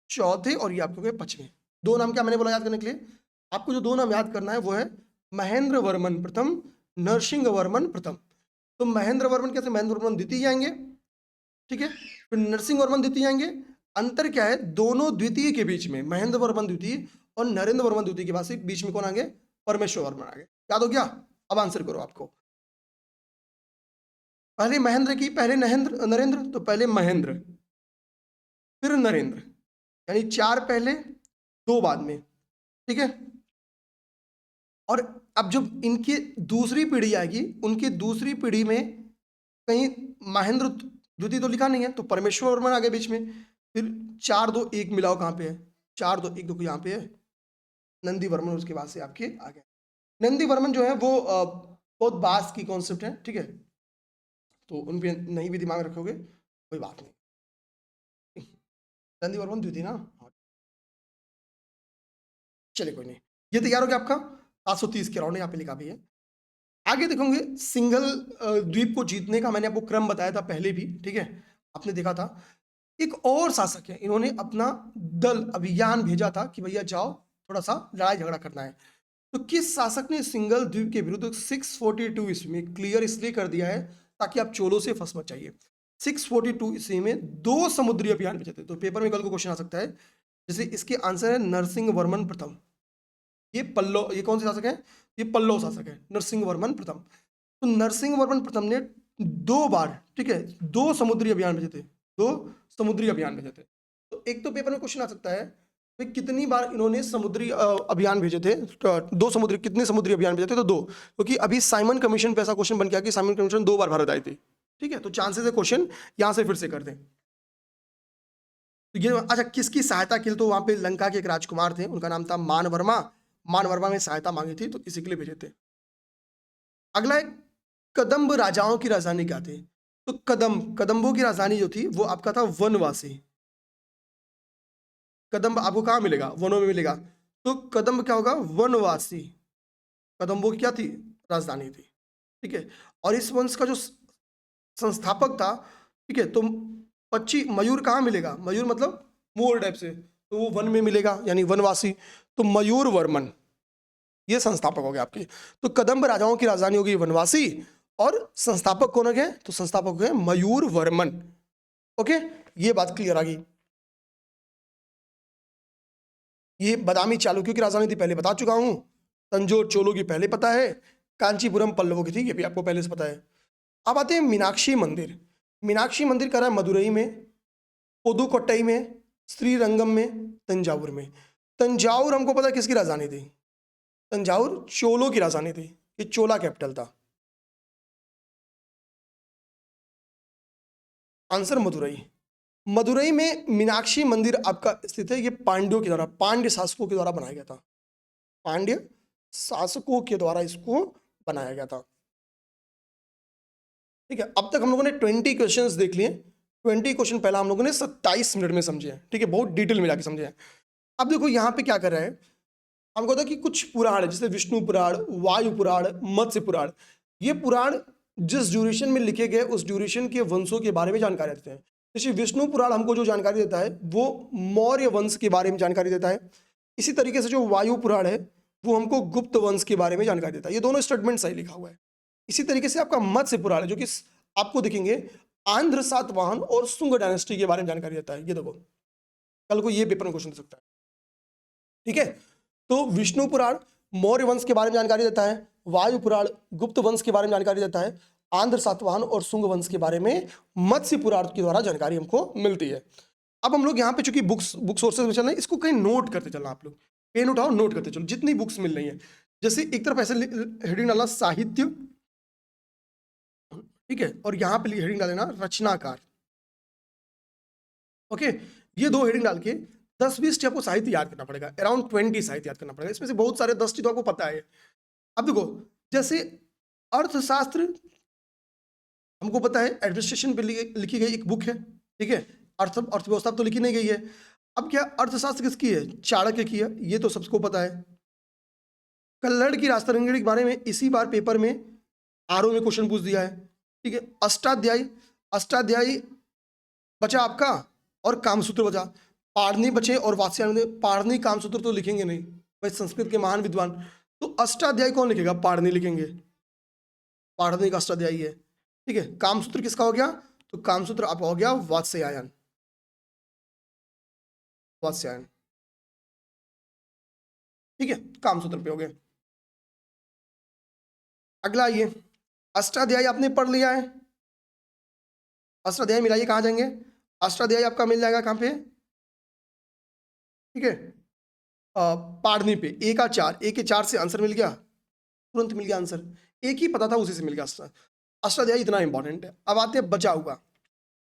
चौथे और ये आपके हो गए 5वें। 2 नाम क्या मैंने बोला याद करने के लिए? आपको जो 2 नाम याद करना है वो है महेंद्र वर्मन प्रथम, नरसिंह वर्मन प्रथम। तो महेंद्र वर्मन कैसे? महेंद्र वर्मन द्वितीय आएंगे। ठीक है, फिर नरसिंह वर्मन द्वितीय आएंगे। अंतर क्या है दोनों द्वितीय के बीच में? महेंद्र वर्मन द्वितीय और नरेंद्र वर्मन द्वितीय के बाद से बीच में कौन आ गए? परमेश्वर वर्मन आ गए। याद हो गया? अब आंसर करो आपको। पहले महेंद्र की, पहले नरेंद्र, नरेंद्र तो पहले महेंद्र फिर नरेंद्र, यानी 4 पहले 2 बाद में। ठीक है, और अब जब इनकी दूसरी पीढ़ी आएगी, उनकी दूसरी पीढ़ी में कहीं महेंद्र द्वितीय तो लिखा नहीं है, तो परमेश्वर वर्मन आ गए बीच में। फिर 4 2 1 मिलाओ, कहाँ पे है? 4 2 1 देखो यहाँ पे है, नंदी वर्मन उसके बाद से आपके आ गए। नंदी वर्मन जो है वो बहुत बास की कॉन्सेप्ट है। ठीक है, तो उन पे नहीं भी दिमाग रखोगे कोई बात नहीं। नंदी वर्मन द्वितीय ना, चलिए कोई नहीं। ये तैयार हो गया आपका 730 के राउंड, यहाँ पे लिखा भी है। आगे देखोगे सिंघल द्वीप को जीतने का मैंने आपको क्रम बताया था पहले भी, ठीक है, आपने देखा था। एक और शासक है, इन्होंने अपना दल अभियान भेजा था कि भैया जाओ थोड़ा सा लड़ाई झगड़ा करना है। तो किस शासक ने सिंघल द्वीप के विरुद्ध 642 ईस्वी में, क्लियर इसलिए कर दिया है ताकि आप चोलों से फंस मत जाइए, 642 ईस्वी में 2 समुद्री अभियान भेजे थे। तो पेपर में कल को क्वेश्चन आ सकता है, जैसे इसके आंसर है नरसिंह वर्मन प्रथम। ये पल्लव, ये कौन से शासक है? ये पल्लव शासक है, नरसिंह वर्मन प्रथम। तो नरसिंह वर्मन प्रथम ने 2 बार, ठीक है, 2 समुद्री अभियान भेजे थे, 2 समुद्री अभियान भेजे थे। तो एक तो पेपर में क्वेश्चन आ सकता है भाई कितनी बार इन्होंने समुद्री अभियान भेजे थे? 2 समुद्री, कितने समुद्री अभियान भेजे थे? तो 2, क्योंकि अभी साइमन कमीशन पे ऐसा क्वेश्चन बन गया कि साइमन कमीशन 2 बार भारत आई थी, ठीक है। तो चांसेस है क्वेश्चन यहां से फिर से कर दें। तो ये अच्छा, किसकी सहायता के लिए? तो वहां पे लंका के एक राजकुमार थे, उनका नाम था मानवर्मा। मानवर्मा में सहायता मांगी थी, तो इसी के लिए भेजे थे। अगला है, कदम्ब राजाओं की राजधानी क्या थी? तो कदम्बों की राजधानी जो थी वो आपका था वनवासी। कदम्ब आपको कहाँ मिलेगा? वनों में मिलेगा। तो कदम्ब क्या होगा? वनवासी। कदम्बों की क्या थी? राजधानी थी, ठीक है। और इस वंश का जो संस्थापक था, ठीक है, तो पक्षी मयूर कहाँ मिलेगा? मयूर मतलब मोर टाइप से, तो वो वन में मिलेगा, यानी वनवासी। तो मयूर वर्मन ये संस्थापक हो गए आपके। तो कदम्ब राजाओं की राजधानी होगी वनवासी, और संस्थापक कौन हो गए? तो संस्थापक हो गए मयूर वर्मन। ओके, ये बात क्लियर आ गई। ये बादामी चालुक्यों की राजधानी थी, पहले बता चुका हूं। तंजौर चोलों की पहले पता है। कांचीपुरम पल्लवों की थी, ये भी आपको पहले से पता है। अब आते हैं मीनाक्षी मंदिर। मीनाक्षी मंदिर कह रहा है मदुरई में, पुदुकोट्टई में, श्रीरंगम में, तंजावुर में। तंजावुर हमको पता है किसकी राजधानी थी? तंजावुर चोलों की राजधानी थी, ये चोला कैपिटल था। आंसर मदुरई। मदुरई में मीनाक्षी मंदिर आपका स्थित है। ये पांड्यों के द्वारा, पांड्य शासकों के द्वारा बनाया गया था। पांड्य शासकों के द्वारा इसको बनाया गया था, ठीक है। अब तक हम लोगों ने 20 क्वेश्चंस देख लिए। 20 क्वेश्चन पहला हम लोगों ने 27 मिनट में समझे हैं, ठीक है, बहुत डिटेल मिला के समझे हैं। अब देखो यहाँ पे क्या कर रहा है, हमको था कि कुछ पुराण, जैसे विष्णु पुराण, वायु पुराण, मत्स्य पुराण, ये पुराण जिस ड्यूरेशन में लिखे गए उस ड्यूरेशन के वंशों के बारे में जानकारी देते हैं। जैसे विष्णु पुराण हमको जो जानकारी देता है वो मौर्य वंश के बारे में जानकारी देता है। इसी तरीके से जो वायु पुराण है वो हमको गुप्त वंश के बारे में जानकारी देता है। ये दोनों स्टेटमेंट सही लिखा हुआ है। इसी तरीके से आपका मत्स्य पुराण है, जो कि आपको दिखेंगे आंध्र सातवाहन और शुंग डायनेस्टी के बारे में जानकारी देता है। ये देखो, कल को ये पेपर में क्वेश्चन दे सकता है, ठीक है। तो विष्णु पुराण मौर्य वंश के बारे में जानकारी देता है, वायु पुराण गुप्त वंश के बारे में जानकारी देता है, आंध्र सातवाहन और शुंग वंश के बारे में मत्स्य पुराण के द्वारा जानकारी हमको मिलती है। अब हम लोग यहाँ पे चूंकि बुक सोर्सेज में चल रहे हैं, इसको कहीं नोट करते चलना। आप लोग पेन उठाओ, नोट करते चलो जितनी बुक्स मिल रही हैं। जैसे एक तरफ ऐसे हेडिंग डालना साहित्य, ठीक है, और यहाँ पे हेडिंग डाल देना रचनाकार। ओके, ये 2 हेडिंग डाल के 10-20 टी आपको साहित्य याद करना पड़ेगा, अराउंड 20 साहित्य याद करना पड़ेगा। इसमें से बहुत सारे 10 टी तो आपको पता है। अब देखो, जैसे अर्थशास्त्र हमको पता है, एडमिनिस्ट्रेशन पे लिखी गई एक बुक है, ठीक है। अर्थव्यवस्था तो लिखी नहीं गई है। अब क्या अर्थशास्त्र किसकी है? चाणक्य की है, ये तो सबको पता है। कल्हड़ की राजतरंगिणी के बारे में इसी बार पेपर में आरओ में क्वेश्चन पूछ दिया है, ठीक है। अष्टाध्यायी, अष्टाध्यायी बचा आपका, और कामसूत्र बचा। पाणिनि बचे और वात्स्यायन। पाणिनि कामसूत्र तो लिखेंगे नहीं भाई, संस्कृत के महान विद्वान। तो अष्टाध्यायी कौन लिखेगा? पाणिनि लिखेंगे, पाणिनि का अष्टाध्यायी है, ठीक है। कामसूत्र किसका हो गया? तो कामसूत्र आपका हो गया वात्स्यायन, वात्स्यायन, ठीक है, कामसूत्र पे हो गए। अगला ये अष्टाध्यायी आपने पढ़ लिया है। अष्टाध्यायी मिलाइए, कहाँ जाएंगे? अष्टाध्यायी आपका मिल जाएगा कहाँ पे? ठीक है, पाणिनि पे। ए का 4, ए के 4 से आंसर मिल गया, तुरंत मिल गया आंसर। एक ही पता था, उसी से मिल गया। अष्टाध्यायी इतना इंपॉर्टेंट है। अब आते हैं बचा हुआ,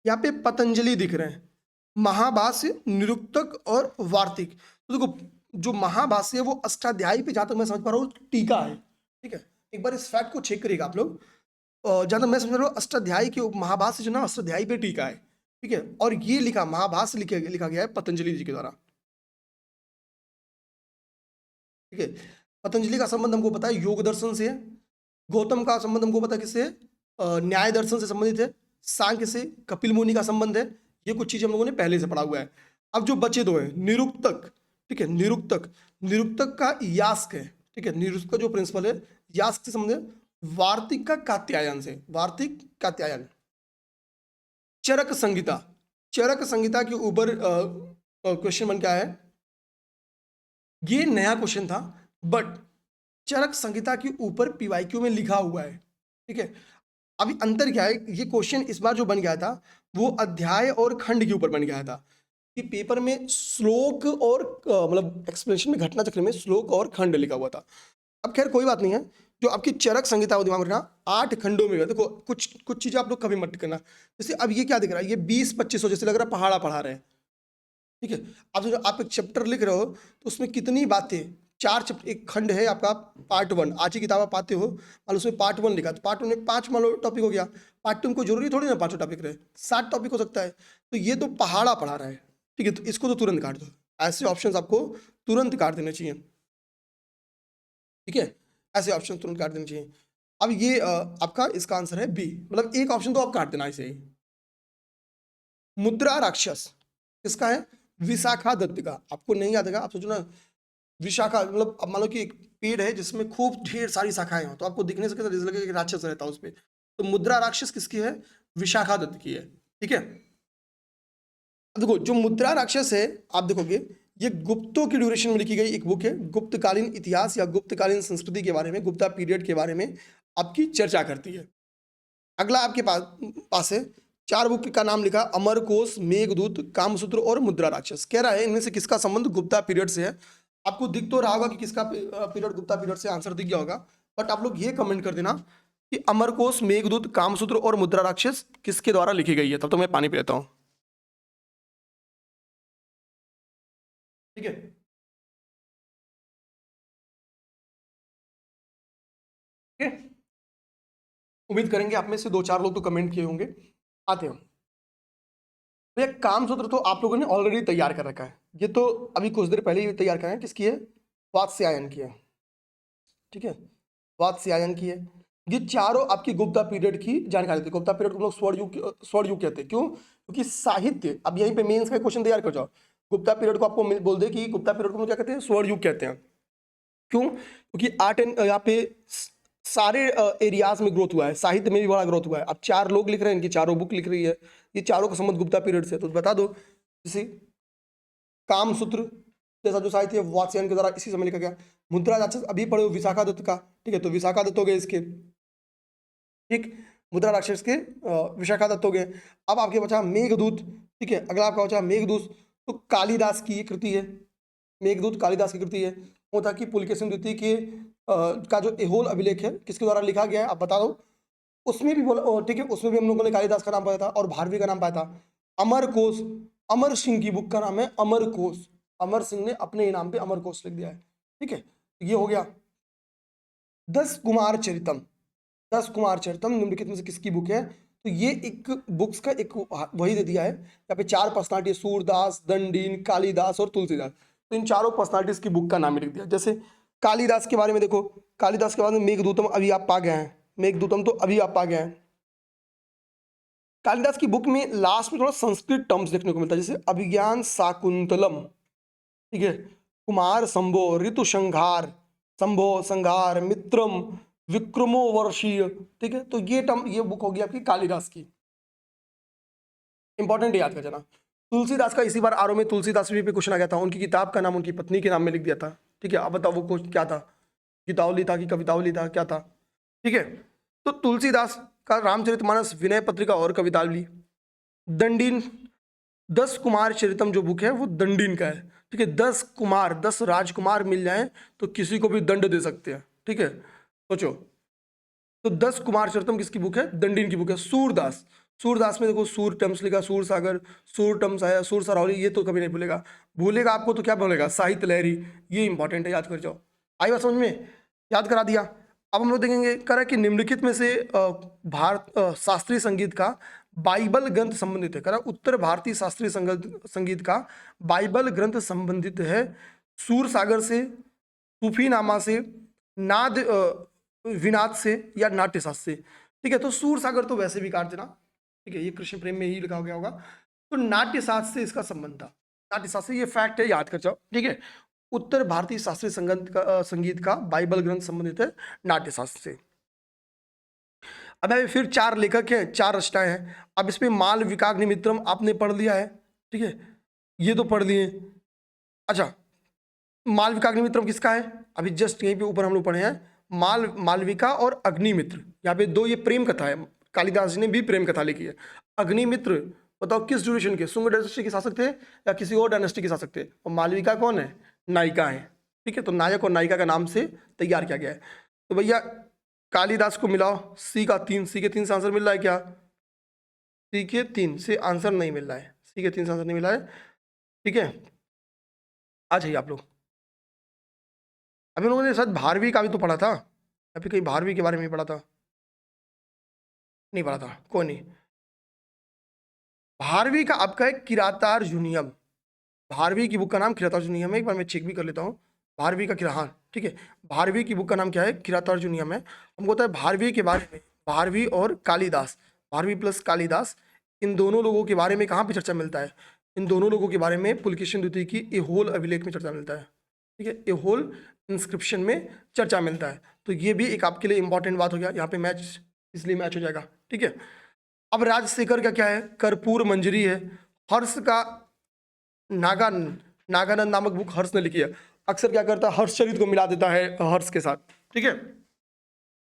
यहाँ पे पतंजलि दिख रहे हैं, महाभाष्य, निरुक्तक और वार्तिक। तो देखो, जो महाभाष्य है वो अष्टाध्यायी पे, जहां तक मैं समझ पा रहा हूँ, टीका है, ठीक है। एक बार इस फैक्ट को चेक करिएगा आप लोग। जहां तक मैं समझ रहा हूँ, अष्टाध्यायी के महाभाष्य जो ना, अष्टाध्यायी पे टीका है, ठीक है। और ये लिखा, महाभाष्य लिखा गया है पतंजलि जी के द्वारा, ठीक है। पतंजलि का संबंध हमको पता है योग दर्शन से है, गौतम का संबंध हमको पता है किससे है? न्याय दर्शन से संबंधित है। सांख्य से कपिल मुनि का संबंध है। ये कुछ चीजें हम लोगों ने पहले से पढ़ा हुआ है। अब जो बचे दो हैं, निरुक्तक, ठीक है, निरुक्तक, निरुक्तक का यास्क है, ठीक है, निरुक्तक का जो प्रिंसिपल है यास्क से संबंधित है। वार्तिक का कात्यायन से, वार्तिक कात्यायन। चरक संहिता, चरक संहिता के ऊपर क्वेश्चन बन के आया है। ये नया क्वेश्चन था, बट चरक संहिता के ऊपर पीवाईक्यू में लिखा हुआ है, ठीक है। अभी अंतर क्या है, ये क्वेश्चन इस बार जो बन गया था वो अध्याय और खंड के ऊपर बन गया था कि पेपर में श्लोक और मतलब एक्सप्लेनेशन में घटना चक्र में श्लोक और खंड लिखा हुआ था। अब खैर कोई बात नहीं है, जो आपकी चरक संहिता वो दिमाग में रखना 8 खंडों में है। देखो कुछ कुछ चीजें आप लोग कभी मत करना। जैसे अब ये क्या दिख रहा है, ये 20-25 जैसे लग रहा है पहाड़ा पढ़ा रहे हैं, ठीक है। आप एक चैप्टर लिख रहे हो तो उसमें कितनी बातें, 4 चैप्टर, एक खंड है आपका पार्ट 1, आज की किताब आप पाते हो, मान लो उसमें पार्ट 1 लिखा तो पार्ट 1 में 5 मान लो टॉपिक हो गया। पार्ट 2 में कोई जरूरी थोड़ी ना 5 टॉपिक रहे, 7 टॉपिक हो सकता है। तो ये तो पहाड़ा पढ़ा रहा है, ठीक है, तो इसको तो तुरंत काट दो। ऐसे ऑप्शन आपको तुरंत काट देने चाहिए, ठीक है, ऐसे ऑप्शन तुरंत काट देने चाहिए। अब ये आपका इसका आंसर है बी, मतलब एक ऑप्शन तो आप काट देना ऐसे ही। मुद्रा राक्षस किसका है? विशाखा दत्त का। आपको नहीं याद है, आप सोचो ना, विशाखा मतलब अब मान लो कि एक पेड़ है जिसमें खूब ढेर सारी शाखाएं हो, तो आपको दिखने से कैसा लगेगा कि राक्षस रहता है उस पे। तो मुद्रा राक्षस किसकी है? विशाखा दत्त की है, ठीक है। अब देखो जो मुद्रा राक्षस है, आप देखोगे ये गुप्तों की ड्यूरेशन में लिखी गई एक बुक है, गुप्तकालीन इतिहास या गुप्तकालीन संस्कृति के बारे में, गुप्ता पीरियड के बारे में आपकी चर्चा करती है। अगला आपके पास है 4 बुक का नाम लिखा, अमरकोश, मेघदूत, कामसूत्र और मुद्रा राक्षस। कह रहा है इनमें से किसका संबंध गुप्ता पीरियड से है। आपको दिख तो रहा होगा कि किसका पीरियड गुप्ता पीरियड से, आंसर दिख गया होगा। बट आप लोग ये कमेंट कर देना कि अमरकोश, मेघदूत, कामसूत्र और मुद्रा राक्षस किसके द्वारा लिखी गई है। तब तो मैं पानी पी लेता हूँ, ठीक है। ठीक है, उम्मीद करेंगे आप में से 2-4 लोग तो कमेंट किए होंगे। आते हैं भैया, कामसूत्र तो आप लोगों ने ऑलरेडी तैयार कर रखा है, ये तो अभी कुछ देर पहले ही तैयार करा है। किसकी है? वात्स्यायन की है, ठीक है, वात्स्यायन की है। ये चारों आपकी गुप्ता पीरियड की जानकारी थी। गुप्ता पीरियड को लोग स्वर्ण युग कहते हैं। क्यों? क्योंकि साहित्य, अब यहीं पे मेंस का क्वेश्चन तैयार कर जाओ, गुप्ता पीरियड को आपको बोल दे कि गुप्ता पीरियड को क्या कहते हैं? स्वर्ण युग कहते हैं। क्यों? क्योंकि आर्ट एंड यहाँ पे सारे एरियाज में ग्रोथ हुआ है, साहित्य में भी बड़ा ग्रोथ हुआ है। अब 4 लोग लिख रहे हैं, इनकी चारों बुक लिख रही है, ये चारों का संबंध गुप्ता पीरियड से। तो बता दो, जैसे कामसूत्र जैसा जो साहित्य है वात्स्यायन के द्वारा इसी समय लिखा गया। मुद्रा राक्षस अभी पढ़े हो विशाखा दत्त का, ठीक है, तो विशाखा दत्त हो गए इसके, ठीक, मुद्रा राक्षस के विशाखा दत्त हो गए। अब आपके बचा मेघदूत, ठीक है, अगला आपका बचा मेघदूत, तो कालिदास की ये कृति है। मेघदूत कालिदास की कृति है। वो था कि पुलकेशिन द्वितीय के का जो एहोल अभिलेख है किसके द्वारा लिखा गया है आप बता दो। उसमें भी बोला, ठीक है, उसमें भी हम लोगों ने कालिदास का नाम पाया था और भारवी का नाम पाया था। अमर कोश, अमर सिंह की बुक का नाम है अमर कोश। अमर सिंह ने अपने ही नाम पे अमर कोश लिख दिया है, ठीक है, ये हो गया। 10 कुमार चरितम, 10 कुमार चरितम निम्नलिखित में से किसकी बुक है? तो ये एक बुक्स का एक वही दे दिया है। यहाँ पे 4 पर्सनालिटी, सूरदास, दंडीन, कालिदास और तुलसीदास। तो इन चारों पर्सनालिटीज की बुक का नाम लिख दिया। जैसे कालिदास के बारे में देखो, कालिदास के बारे में मेघदूतम अभी आप पा गए हैं, मेघदूतम तो अभी आप पा गए हैं। कालिदास की बुक में लास्ट में थोड़ा संस्कृत टर्म्स देखने को मिलता है, जैसे अभिज्ञान शाकुंतलम, ठीक है, कुमार संभो, ऋतु संघार, संभो संघार, मित्रम, विक्रमो वर्षीय, ठीक है। तो ये टर्म, ये बुक होगी आपकी कालिदास की, इंपॉर्टेंट याद कर जाना। तुलसीदास का इसी बार आरो में तुलसीदास पे क्वेश्चन आ गया था, उनकी किताब का नाम उनकी पत्नी के नाम में लिख दिया था, ठीक है। अब बताओ वो कुछ क्या था, गीतावली था कि कवितावली था, क्या था, ठीक है। तो तुलसीदास का रामचरितमानस, विनय पत्रिका और कवितावली। दंडीन 10 कुमार चरितम जो बुक है वो दंडीन का है, ठीक है। 10 कुमार, 10 राजकुमार मिल जाएं तो किसी को भी दंड दे सकते हैं, ठीक है, सोचो। तो 10 कुमार चरितम किसकी बुक है? दंडीन की बुक है। सूरदास, सूरदास में देखो सूर टम्स लिखा, सूर सागर, सूर टम्स आया, सूर सरावली, ये तो कभी नहीं भूलेगा। भूलेगा आपको तो क्या बोलेगा? साहित्य लहरी, ये इंपॉर्टेंट है, याद कर जाओ। आई बात समझ में? याद करा दिया। अब हम लोग देखेंगे करा कि निम्नलिखित में से भारत शास्त्रीय संगीत का बाइबल ग्रंथ संबंधित है। करा उत्तर भारतीय शास्त्रीय संगीत का बाइबल ग्रंथ संबंधित है सूर सागर से, सूफीनामा से, नाद विनाद से या नाट्यशास्त्र से, ठीक है। तो सूरसागर तो वैसे भी काट देना, ठीक है, ये कृष्ण प्रेम में ही लिखा गया होगा। तो नाट्यशास्त्र से इसका संबंध था, नाट्यशास्त्र, ये फैक्ट है, याद कर जाओ, ठीक है। उत्तर भारतीय शास्त्रीय संगीत का बाइबल ग्रंथ संबंधित है नाट्यशास्त्र से। अब अभी फिर 4 लेखक हैं, 4 रचनाएं हैं। अब इसमें मालविकाग्निमित्रम आपने पढ़ लिया है, ठीक है, ये तो पढ़ लिए। अच्छा, मालविकाग्निमित्रम किसका है? अभी जस्ट यहीं पे ऊपर हम लोग पढ़े हैं, मालविका और अग्निमित्र, यहाँ पे 2 ये प्रेम कथा है, कालिदास जी ने भी प्रेम कथा लिखी है। अग्निमित्र बताओ किस ड्यूरेशन के, शुंग डायनेस्टी के शासक थे या किसी और डायनेस्टी के शासक थे? और मालविका कौन है? नायिका है, ठीक है। तो नायक और नायिका का नाम से तैयार किया गया है। तो भैया कालिदास को मिलाओ, सी के 3 से आंसर मिल रहा है क्या? सी के 3 से आंसर नहीं मिल रहा है, सी के 3 से आंसर नहीं मिला है, ठीक है। आ जाइए आप लोग। अभी लोगों ने शायद भारवी का भी तो पढ़ा था, या फिर कहीं भारवी के बारे में पढ़ा था? नहीं पढ़ा था, कोई नहीं। भारवी का आपका है किरातार्जुनीयम, भारवी की बुक का नाम किरातार्जुनीयम है। एक बार मैं चेक भी कर लेता हूँ भारवी का हाँ, ठीक है। भारवी की बुक का नाम क्या है? किरातार्जुनीयम है। हमको पता है भारवी के बारे में, भारवी और कालिदास, भारवी प्लस कालिदास, इन दोनों लोगों के बारे में कहाँ पे चर्चा मिलता है? इन दोनों लोगों के बारे में पुलकेशिन द्वितीय की एहोल अभिलेख में चर्चा मिलता है, ठीक है, एहोल इंस्क्रिप्शन में चर्चा मिलता है। तो ये भी एक आपके लिए इंपॉर्टेंट बात हो गया, यहाँ पे मैच इसलिए मैच हो जाएगा, ठीक है। अब राजशेखर का क्या है? कर्पूर मंजरी है। हर्ष का नागानंद नामक बुक हर्ष ने लिखी है। अक्सर क्या करता है, हर्षचरित को मिला देता है हर्ष के साथ, ठीक है।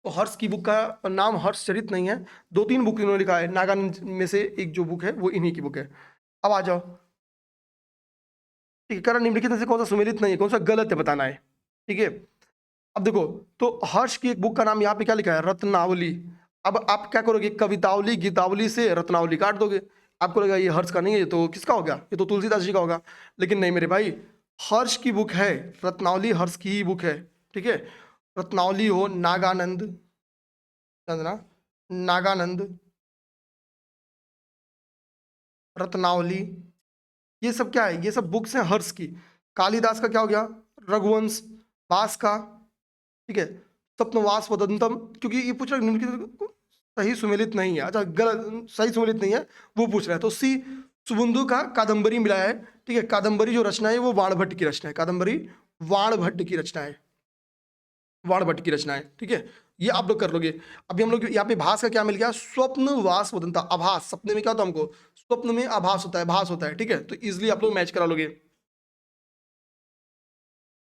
तो हर्ष की बुक का नाम हर्षचरित नहीं है, 2-3 बुक इन्होंने लिखा है, नागानंद में से एक जो बुक है वो इन्हीं की बुक है। अब आ जाओ, ठीक है, करण निम्नलिखित में से कौन सा सुमेलित नहीं है, कौन सा गलत है बताना है, ठीक है। अब देखो, तो हर्ष की एक बुक का नाम यहाँ पे क्या लिखा है? रत्नावली। अब आप क्या करोगे? कवितावली गीतावली से रत्नावली काट दोगे, आपको लगेगा ये हर्ष का नहीं है, ये तो किसका हो गया? ये तो तुलसीदास जी का होगा। लेकिन नहीं मेरे भाई, हर्ष की बुक है, रत्नावली हर्ष की ही बुक है, ठीक है। रत्नावली हो नागानंद, नागानंद, रत्नावली, ये सब क्या है? ये सब बुक्स हैं हर्ष की। कालिदास का क्या हो गया? रघुवंश, भास का, ठीक है, सप्तवास वदंतम, क्योंकि ये पूछ रहा है सही सुमेलित नहीं है। अच्छा, गलत, सही सुमेलित नहीं है वो पूछ रहा है। तो सी सुबुंधु का कादम्बरी मिला है, ठीक है। कादम्बरी जो रचना है वो वाणभट्ट की रचना है, कादम्बरी वाणभट्ट की रचना है, वाणभट्ट की रचना है, ठीक है। ये आप लोग कर लोगे। अभी हम लोग यहाँ पे भास का क्या मिल गया? स्वप्न वास वदंता, आभास, सपने में क्या होता है हमको? स्वप्न में आभास होता है, भास होता है, ठीक है। तो इजिली आप लोग मैच करा लोगे।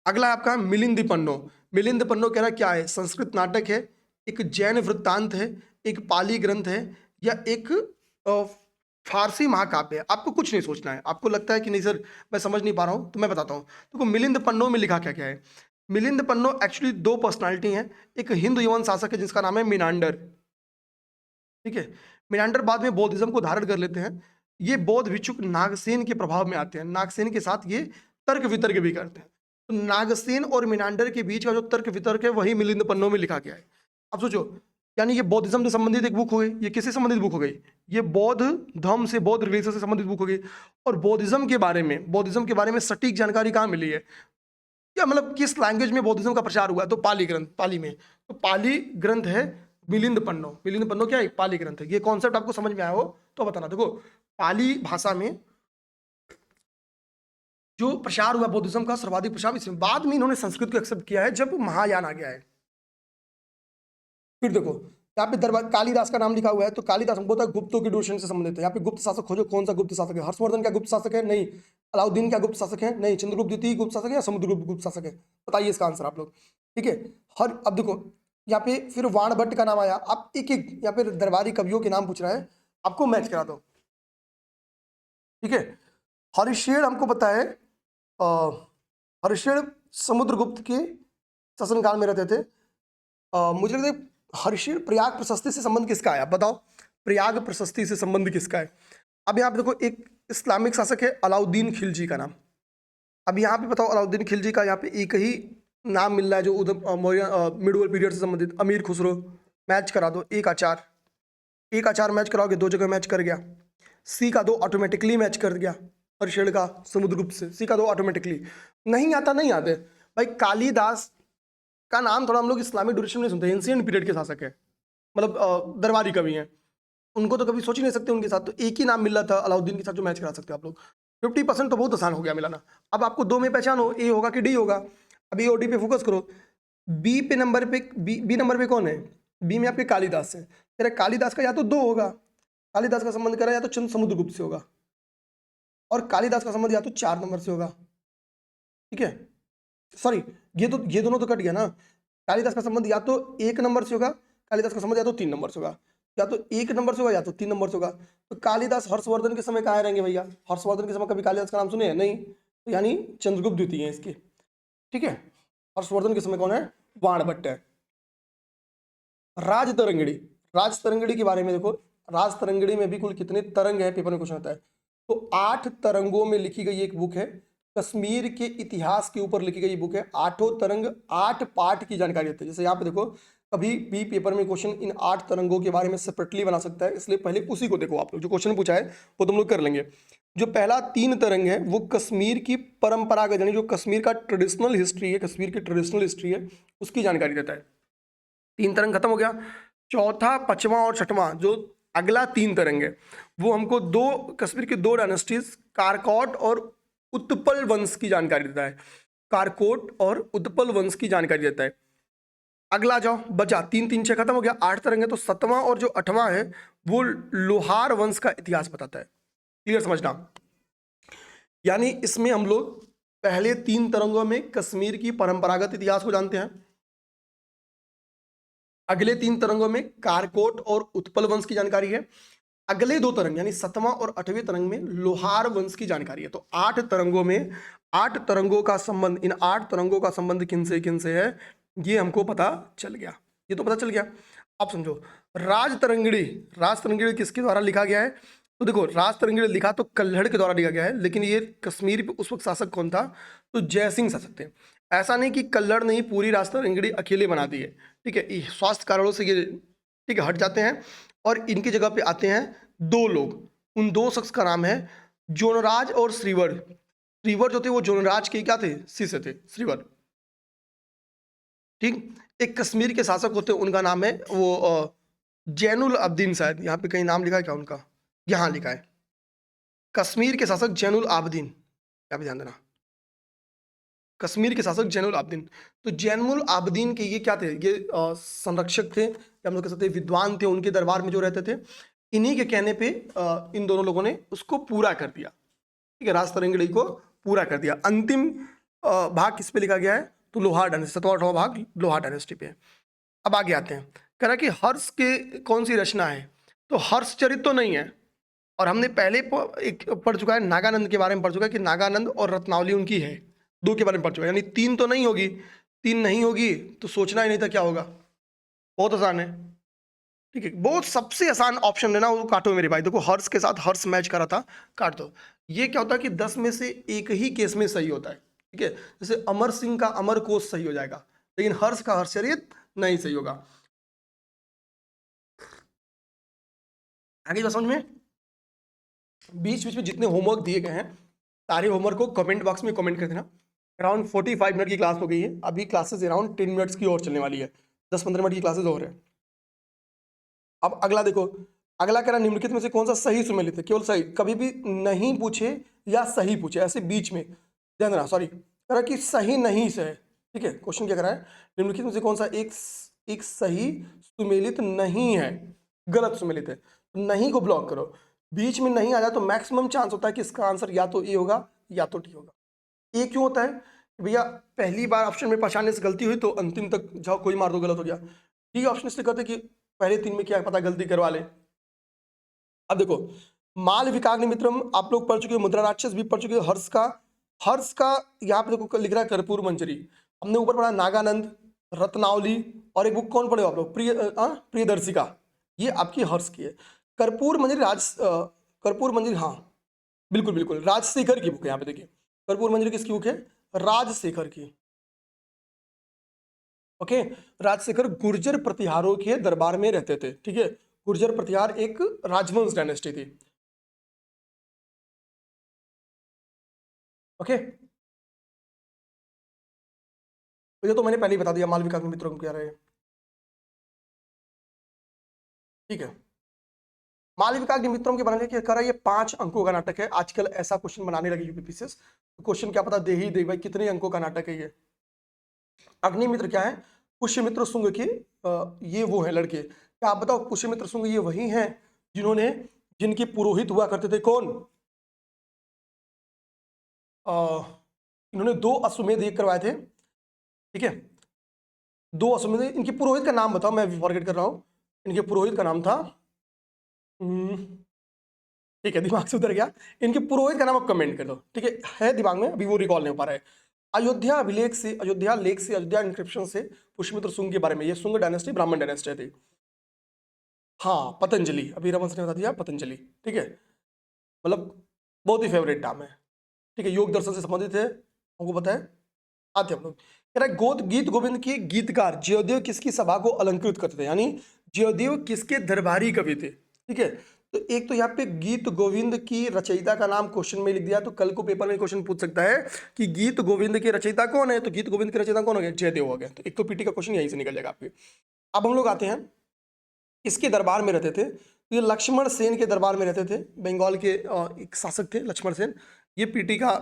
अगला आपका मिलिंद पन्नो। मिलिंद पन्नो कह रहा क्या है? संस्कृत नाटक है, एक जैन वृत्तांत है, एक पाली ग्रंथ है, या एक फारसी महाकाव्य है। आपको कुछ नहीं सोचना है। आपको लगता है कि नहीं सर मैं समझ नहीं पा रहा हूं, तो मैं बताता हूं। तो मिलिंद पन्नो में लिखा क्या क्या है? मिलिंद पन्नो एक्चुअली 2 पर्सनालिटी हैं। एक हिंदू यवन शासक है जिसका नाम है मिनांडर, ठीक है। मिनांडर बाद में बौद्धिज्म को धारण कर लेते हैं। ये बौद्ध भिक्षुक नागसेन के प्रभाव में आते हैं, नागसेन के साथ ये तर्क वितर्क भी करते हैं। तो नागसेन और मिनांडर के बीच का जो तर्क वितर्क है वही मिलिंद पन्नो में लिखा गया है। अब सोचो, यानी ये बौद्धिज्म से संबंधित एक बुक हो गई, ये किससे संबंधित बुक हो गई? ये बौद्ध धर्म से, बौद्ध रिलीजन से संबंधित बुक हो गई। और बौद्धिज्म के बारे में सटीक जानकारी कहाँ मिली है, या मतलब किस लैंग्वेज में बौद्धिज्म का प्रचार हुआ है? तो पाली ग्रंथ, पाली में। तो पाली ग्रंथ है मिलिंद पन्नो। मिलिंद पन्नो क्या है? पाली ग्रंथ है। ये कॉन्सेप्ट आपको समझ में आया हो तो बताना। देखो, पाली भाषा में जो प्रचार हुआ बौद्धिज्म का, सर्वाधिक प्रचार इसमें, बाद में इन्होंने संस्कृत को एक्सेप्ट किया है जब महायान आ गया है। फिर देखो यहाँ पे दरबार कालिदास का नाम लिखा हुआ है, तो कालिदास हमको गुप्तों के ड्यूरेशन से संबंधित है। यहाँ पे गुप्त शासक खोजो, कौन सा गुप्त शासक है? हर्षवर्धन क्या गुप्त शासक है? नहीं। अलाउद्दीन क्या गुप्त शासक है? नहीं। चंद्रगुप्त द्वितीय गुप्त शासक है या समुद्रगुप्त गुप्त शासक है? बताइए इसका आंसर आप लोग, ठीक है। अब देखो यहाँ पे फिर वाणभट्ट का नाम आया। आप एक एक यहाँ पे दरबारी कवियों के नाम पूछ रहा है, आपको मैच करा दो, ठीक है। हरिशेण हमको पता है, हरिशेण समुद्रगुप्त के शासनकाल में रहते थे। मुझे लगता है हरिशेण प्रयाग प्रशस्ति से संबंध किसका है? आप बताओ, प्रयाग प्रशस्ति से संबंध किसका है? अब यहाँ पे देखो एक इस्लामिक शासक है अलाउद्दीन खिलजी का नाम। अब यहाँ पे बताओ अलाउद्दीन खिलजी का यहाँ पे एक ही नाम मिल रहा है जो मिडवल पीरियड से संबंधित, अमीर खुसरो। मैच करा दो, एक आचार मैच कराओगे, 2 जगह मैच कर गया। सी का 2 ऑटोमेटिकली मैच कर गया, हरिशेण का समुद्रगुप्त से, सी का 2 ऑटोमेटिकली। नहीं आता, नहीं आते भाई। कालिदास का नाम थोड़ा हम लोग इस्लामिक ड्यूरेशन में सुनते हैं, एंशिएंट पीरियड के शासक है, मतलब दरबारी कवि हैं, उनको तो कभी सोच ही नहीं सकते उनके साथ, तो एक ही नाम मिल रहा था अलाउद्दीन के साथ जो मैच करा सकते हो आप लोग। 50% तो बहुत आसान हो गया मिलाना। अब आपको दो में पहचानो, ए होगा कि डी होगा। अभी ओ डी पे फोकस करो। बी पे नंबर पे बी नंबर पे कौन है? बी में आपके कालिदास है। तेरा कालिदास का या तो दो होगा, कालिदास का संबंध करा या तो चंद्र समुद्रगुप्त से होगा, और कालिदास का संबंध या तो 4 नंबर से होगा। ठीक है, सॉरी, ये दोनों तो कट गया ना। कालिदास का संबंध या तो 1 नंबर से होगा, कालिदास का संबंध या तो 3 नंबर से होगा, या तो 1 नंबर से होगा या तो 3 नंबर से होगा। तो कालिदास हर्षवर्धन के समय कहाँ रहेंगे भैया? हर्षवर्धन के समय कभी कालिदास का नाम सुने हैं? नहीं, तो यानी चंद्रगुप्त द्वितीय है इसके। ठीक है, हर्षवर्धन के समय कौन है? बाणभट्ट है। राजतरंगिणी, राजतरंगिणी के बारे में देखो, राजतरंगिणी में भी कुल कितने तरंग है, पेपर में क्वेश्चन आता है। तो 8 तरंगों में लिखी गई एक बुक है, कश्मीर के इतिहास के ऊपर लिखी गई बुक है। 8 तरंग 8 पार्ट की जानकारी देते हैं। जैसे यहाँ पे देखो, कभी भी पेपर में क्वेश्चन इन 8 तरंगों के बारे में सेपरेटली बना सकता है, इसलिए पहले उसी को देखो आप लोग, जो क्वेश्चन पूछा है वो तुम लोग कर लेंगे। जो पहला 3 तरंग है वो कश्मीर की परंपरागत, यानी जो कश्मीर का ट्रेडिशनल हिस्ट्री है, कश्मीर की ट्रेडिशनल हिस्ट्री है, उसकी जानकारी देता है। 3 तरंग खत्म हो गया। चौथा, पांचवा और छठवां जो अगला 3 तरंग है, वो हमको कश्मीर की 2 डायनेस्टीज कारकोट और उत्पल वंश की जानकारी देता है। कारकोट और उत्पल वंश की जानकारी देता है। अगला जाओ, बचा 3 3 6 खत्म हो गया। 8 तरंग है, तो 7वां और जो 8वां है वो लोहार वंश का इतिहास बताता है। क्लियर समझना? यानी इसमें हम लोग पहले 3 तरंगों में कश्मीर की परंपरागत इतिहास को जानते हैं, अगले 3 तरंगों में कारकोट और उत्पल वंश की जानकारी है, अगले 2 तरंग यानी 7वां और 8वें तरंग में लोहार वंश की जानकारी है। तो 8 तरंगों में 8 तरंगों का संबंध, इन 8 तरंगों का संबंध किन से है, ये हमको पता चल गया। ये तो पता चल गया। अब समझो, राजतरंगिणी, राजतरंगिणी किसके द्वारा लिखा गया है? तो देखो, राजतरंगिणी लिखा तो कल्हड़ के द्वारा लिखा गया है, लेकिन ये कश्मीर पे उस वक्त शासक कौन था? तो जयसिंह शासक थे। ऐसा नहीं कि कल्हड़ ने ही पूरी राजतरंगिणी अकेले बना दी है। ठीक है, ये स्वास्थ्य कारणों से ये, ठीक है, हट जाते हैं, और इनकी जगह पे आते हैं 2 लोग। उन 2 शख्स का नाम है जोनराज और श्रीवर। श्रीवर जो थे वो जोनराज के क्या थे? शिष्य थे श्रीवर। ठीक, एक कश्मीर के शासक होते हैं, उनका नाम है वो जैनुल आबदीन। शायद यहाँ पे कहीं नाम लिखा है क्या उनका? यहाँ लिखा है कश्मीर के शासक जैनुल आबदीन, यहाँ पे ध्यान देना, कश्मीर के शासक जैनुल आबदीन। तो जैनुल आबदीन के ये क्या थे? ये संरक्षक थे, या हम लोग कह सकते हैं विद्वान थे, उनके दरबार में जो रहते थे। इन्हीं के कहने पे इन दोनों लोगों ने उसको पूरा कर दिया। ठीक है, राजतरंगिणी को पूरा कर दिया। अंतिम भाग किस पे लिखा गया है? तो लोहार डायनेस्टी, 7वां 8वां भाग लोहार डायनेस्टी पे है। अब आगे आते हैं, कह रहा है कि हर्ष के कौन सी रचना है? तो हर्ष चरित तो नहीं है, और हमने पहले एक पढ़ चुका है, नागानंद के बारे में पढ़ चुका है कि नागानंद और रत्नावली उनकी है। 2 के बारे में पढ़ चुका है, यानी 3 तो नहीं होगी। 3 नहीं होगी तो सोचना ही नहीं था क्या होगा। बहुत आसान है। ठीक है, बहुत सबसे आसान ऑप्शन लेना, वो काटो मेरे भाई। देखो, हर्ष के साथ हर्ष मैच करा था, काट दो। ये क्या होता है कि 10 में से एक ही केस में सही होता है। ठीक है, जैसे अमर सिंह का अमर कोश सही हो जाएगा, लेकिन हर्ष का हर्षचरित नहीं सही होगा। आगे बात समझ में? बीच बीच में जितने होमवर्क दिए गए हैं, सारे होमवर्क को कमेंट बॉक्स में कमेंट कर देना। अराउंड 45 मिनट की क्लास हो गई है, अभी क्लासेस अराउंड 10 मिनट्स की और चलने वाली है, 10-15 मिनट की क्लासेस और है। अब अगला देखो, अगला कह रहा निम्नलिखित में से कौन सा सही सुमेलित है? केवल सही, कभी भी नहीं पूछे या सही पूछे, ऐसे बीच में ध्यान देना। सॉरी, कह रहा कि सही नहीं से है। ठीक है, क्वेश्चन क्या कर रहा है? निम्नलिखित में से कौन सा एक सही सुमेलित नहीं है, गलत सुमेलित है। नहीं को ब्लॉक करो। बीच में नहीं आ जाए तो मैक्सिमम चांस होता है कि इसका आंसर या तो ए होगा या तो डी होगा। ए क्यों होता है? भैया पहली बार ऑप्शन में पहचानने से गलती हुई तो अंतिम तक जाओ, कोई मार दो, गलत हो गया। डी ऑप्शन इसलिए करते कि पहले 3 में क्या पता गलती करवा ले। अब देखो, माल विकाग्नि मित्रम आप लोग पढ़ चुके हो, मुद्रा राक्षस भी पढ़ चुके हो। हर्ष का यहाँ पे देखो लिख रहा है कर्पूर मंजरी। हमने ऊपर पढ़ा नागानंद, रत्नावली, और एक बुक कौन पढ़े हो आप लोग? प्रियदर्शिका। ये आपकी हर्ष की है। कर्पूर मंजरी कर्पूर मंजरी, हाँ बिल्कुल बिल्कुल, राजशेखर की बुक है। यहाँ पे देखिए, कर्पूर मंजरी किसकी बुक है? राजशेखर की। ओके, राजशेखर गुर्जर प्रतिहारों के दरबार में रहते थे। ठीक है, गुर्जर प्रतिहार एक राजवंश डायनेस्टी थी। ओके, ये तो मैंने पहले ही बता दिया, मालविका मित्रों को क्या रहे। ठीक है, मालविका मित्रों के बनाने के करा, ये 5 अंकों का नाटक है। आजकल ऐसा क्वेश्चन बनाने लगे यूपीपीसीएस, क्वेश्चन क्या पता दे ही दे भाई कितने अंकों का नाटक है ये। अग्निमित्र क्या है? पुष्यमित्र शुंग के ये वो है लड़के। क्या आप बताओ, पुष्यमित्र शुंग ये वही हैं जिन्होंने, जिनके पुरोहित हुआ करते थे कौन? इन्होंने 2 अश्वमेध यज्ञ करवाए थे। ठीक है, 2 अश्वमेध। इनके पुरोहित का नाम बताओ, मैं फॉरगेट कर रहा हूं। इनके पुरोहित का नाम था, ठीक है दिमाग से उतर गया। इनके पुरोहित का नाम आप कमेंट कर दो, ठीक है दिमाग में, अभी वो रिकॉल नहीं हो पा रहा है। अयोध्या अभिलेख से, अयोध्या लेख से, अयोध्या इंस्क्रिप्शन से पुष्यमित्र शुंग के बारे में, ये शुंग डायनेस्टी ब्राह्मण डायनेस्टी थी। हाँ पतंजलि, अभी रमन ने बता दिया पतंजलि। ठीक है, मतलब बहुत ही फेवरेट नाम है। ठीक है, योग दर्शन से संबंधित है, हमको पता है। आते हम लोग, कह रहा है गोद गीत गोविंद के गीतकार जयदेव किसकी सभा को अलंकृत करते थे, यानी जयदेव किसके दरबारी कवि थे। ठीक है, तो एक तो यहाँ पे गीत गोविंद की रचयिता का नाम क्वेश्चन में लिख दिया, तो कल को पेपर में क्वेश्चन पूछ सकता है कि गीत गोविंद के रचयिता कौन है, तो गीत गोविंद के रचयिता कौन हो गया? जयदेव हो गया। तो एक तो पीटी का क्वेश्चन यहीं से निकल जाएगा आपके। अब हम लोग आते हैं किसके दरबार में रहते थे, तो ये लक्ष्मण सेन के दरबार में रहते थे। बंगाल के एक शासक थे लक्ष्मण सेन। ये पीटी का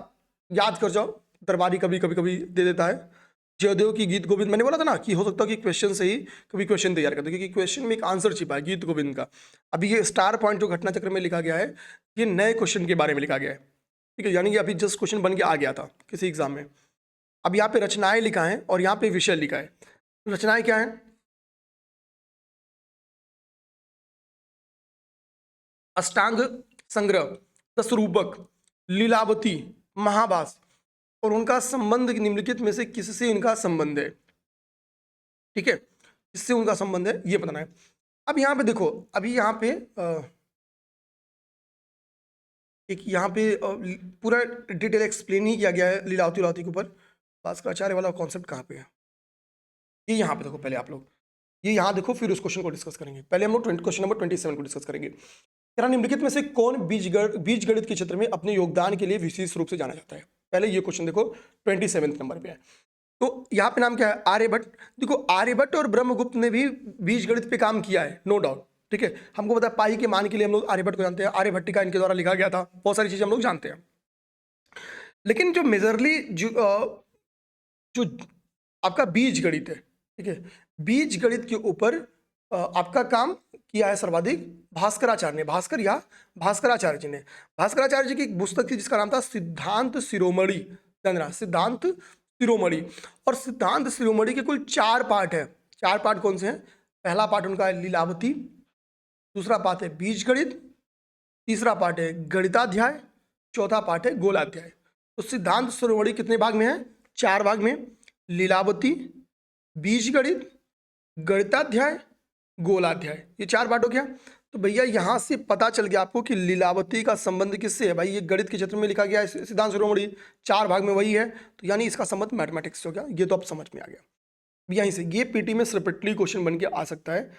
याद कर जाओ, दरबारी कभी कभी कभी दे देता है। जयदेव की गीत गोविंद, मैंने बोला था ना कि हो सकता है कि क्वेश्चन से ही कभी क्वेश्चन तैयार कर दो, क्योंकि क्वेश्चन में एक आंसर छिपा है गीत गोविंद का। अभी ये स्टार पॉइंट जो घटना चक्र में लिखा गया है, ये नए क्वेश्चन के बारे में लिखा गया है। ठीक है, यानी कि अभी जस्ट क्वेश्चन बन के आ गया था किसी एग्जाम में। अब यहाँ पे रचनाएं लिखा है और यहाँ पे विषय लिखा है। रचनाएं क्या है? अष्टांग संग्रह, दसरूपक, लीलावती, महाभास, और उनका संबंध निम्नलिखित में से किससे इनका संबंध है। ठीक है, किससे उनका संबंध है ये बताना है। अब यहाँ पे देखो, अभी यहाँ पे एक यहाँ पे पूरा डिटेल एक्सप्लेन ही किया गया है लीलावती उलावती के ऊपर। भास्कराचार्य वाला कॉन्सेप्ट कहाँ पे है? ये यहाँ पे देखो पहले आप लोग, ये यहाँ देखो, फिर उस क्वेश्चन को डिस्कस करेंगे। पहले हम लोग क्वेश्चन नंबर 27 को डिस्कस करेंगे। निम्नलिखित में से कौन बीजगणित के क्षेत्र में अपने योगदान के लिए विशेष रूप से जाना जाता है? पहले ये क्वेश्चन देखो, 27 नंबर पे है। तो यहाँ पे नाम क्या है? आर्यभट्ट। देखो आर्यभट्ट और ब्रह्मगुप्त ने भी बीजगणित पे काम किया है, नो डाउट। ठीक है, हमको पता है पाई के मान के लिए हम लोग आर्यभट्ट को जानते हैं, आर्यभट्टिका इनके द्वारा लिखा गया था, बहुत सारी चीजें हम लोग जानते हैं। लेकिन जो मेजरली जो आपका बीज गणित है, ठीक है, बीज गणित के ऊपर आपका काम किया है सर्वाधिक भास्कराचार्य ने, भास्कराचार्य जी ने। भास्कराचार्य जी की एक पुस्तक थी जिसका नाम था सिद्धांत शिरोमणि, सिद्धांत शिरोमणि। और सिद्धांत शिरोमणि के कुल 4 पार्ट है। 4 पार्ट कौन से हैं? पहला पार्ट उनका है लीलावती, दूसरा पार्ट है बीजगणित, तीसरा पार्ट है गणिताध्याय, चौथा पार्ट है गोलाध्याय। तो सिद्धांत शिरोमणि कितने भाग में है? 4 भाग में। लीलावती, बीजगणित, गणिताध्याय, गोलाध्याय, ये 4 पार्ट हो गया। तो भैया यहाँ से पता चल गया आपको कि लीलावती का संबंध किससे है? भाई ये गणित के क्षेत्र में लिखा गया है सिद्धांत शिरोमणि, 4 भाग में वही है, तो यानी इसका संबंध मैथमेटिक्स से हो गया। ये तो अब समझ में आ गया। यहीं से ये पीटी में सेपरेटली क्वेश्चन बन के आ सकता है।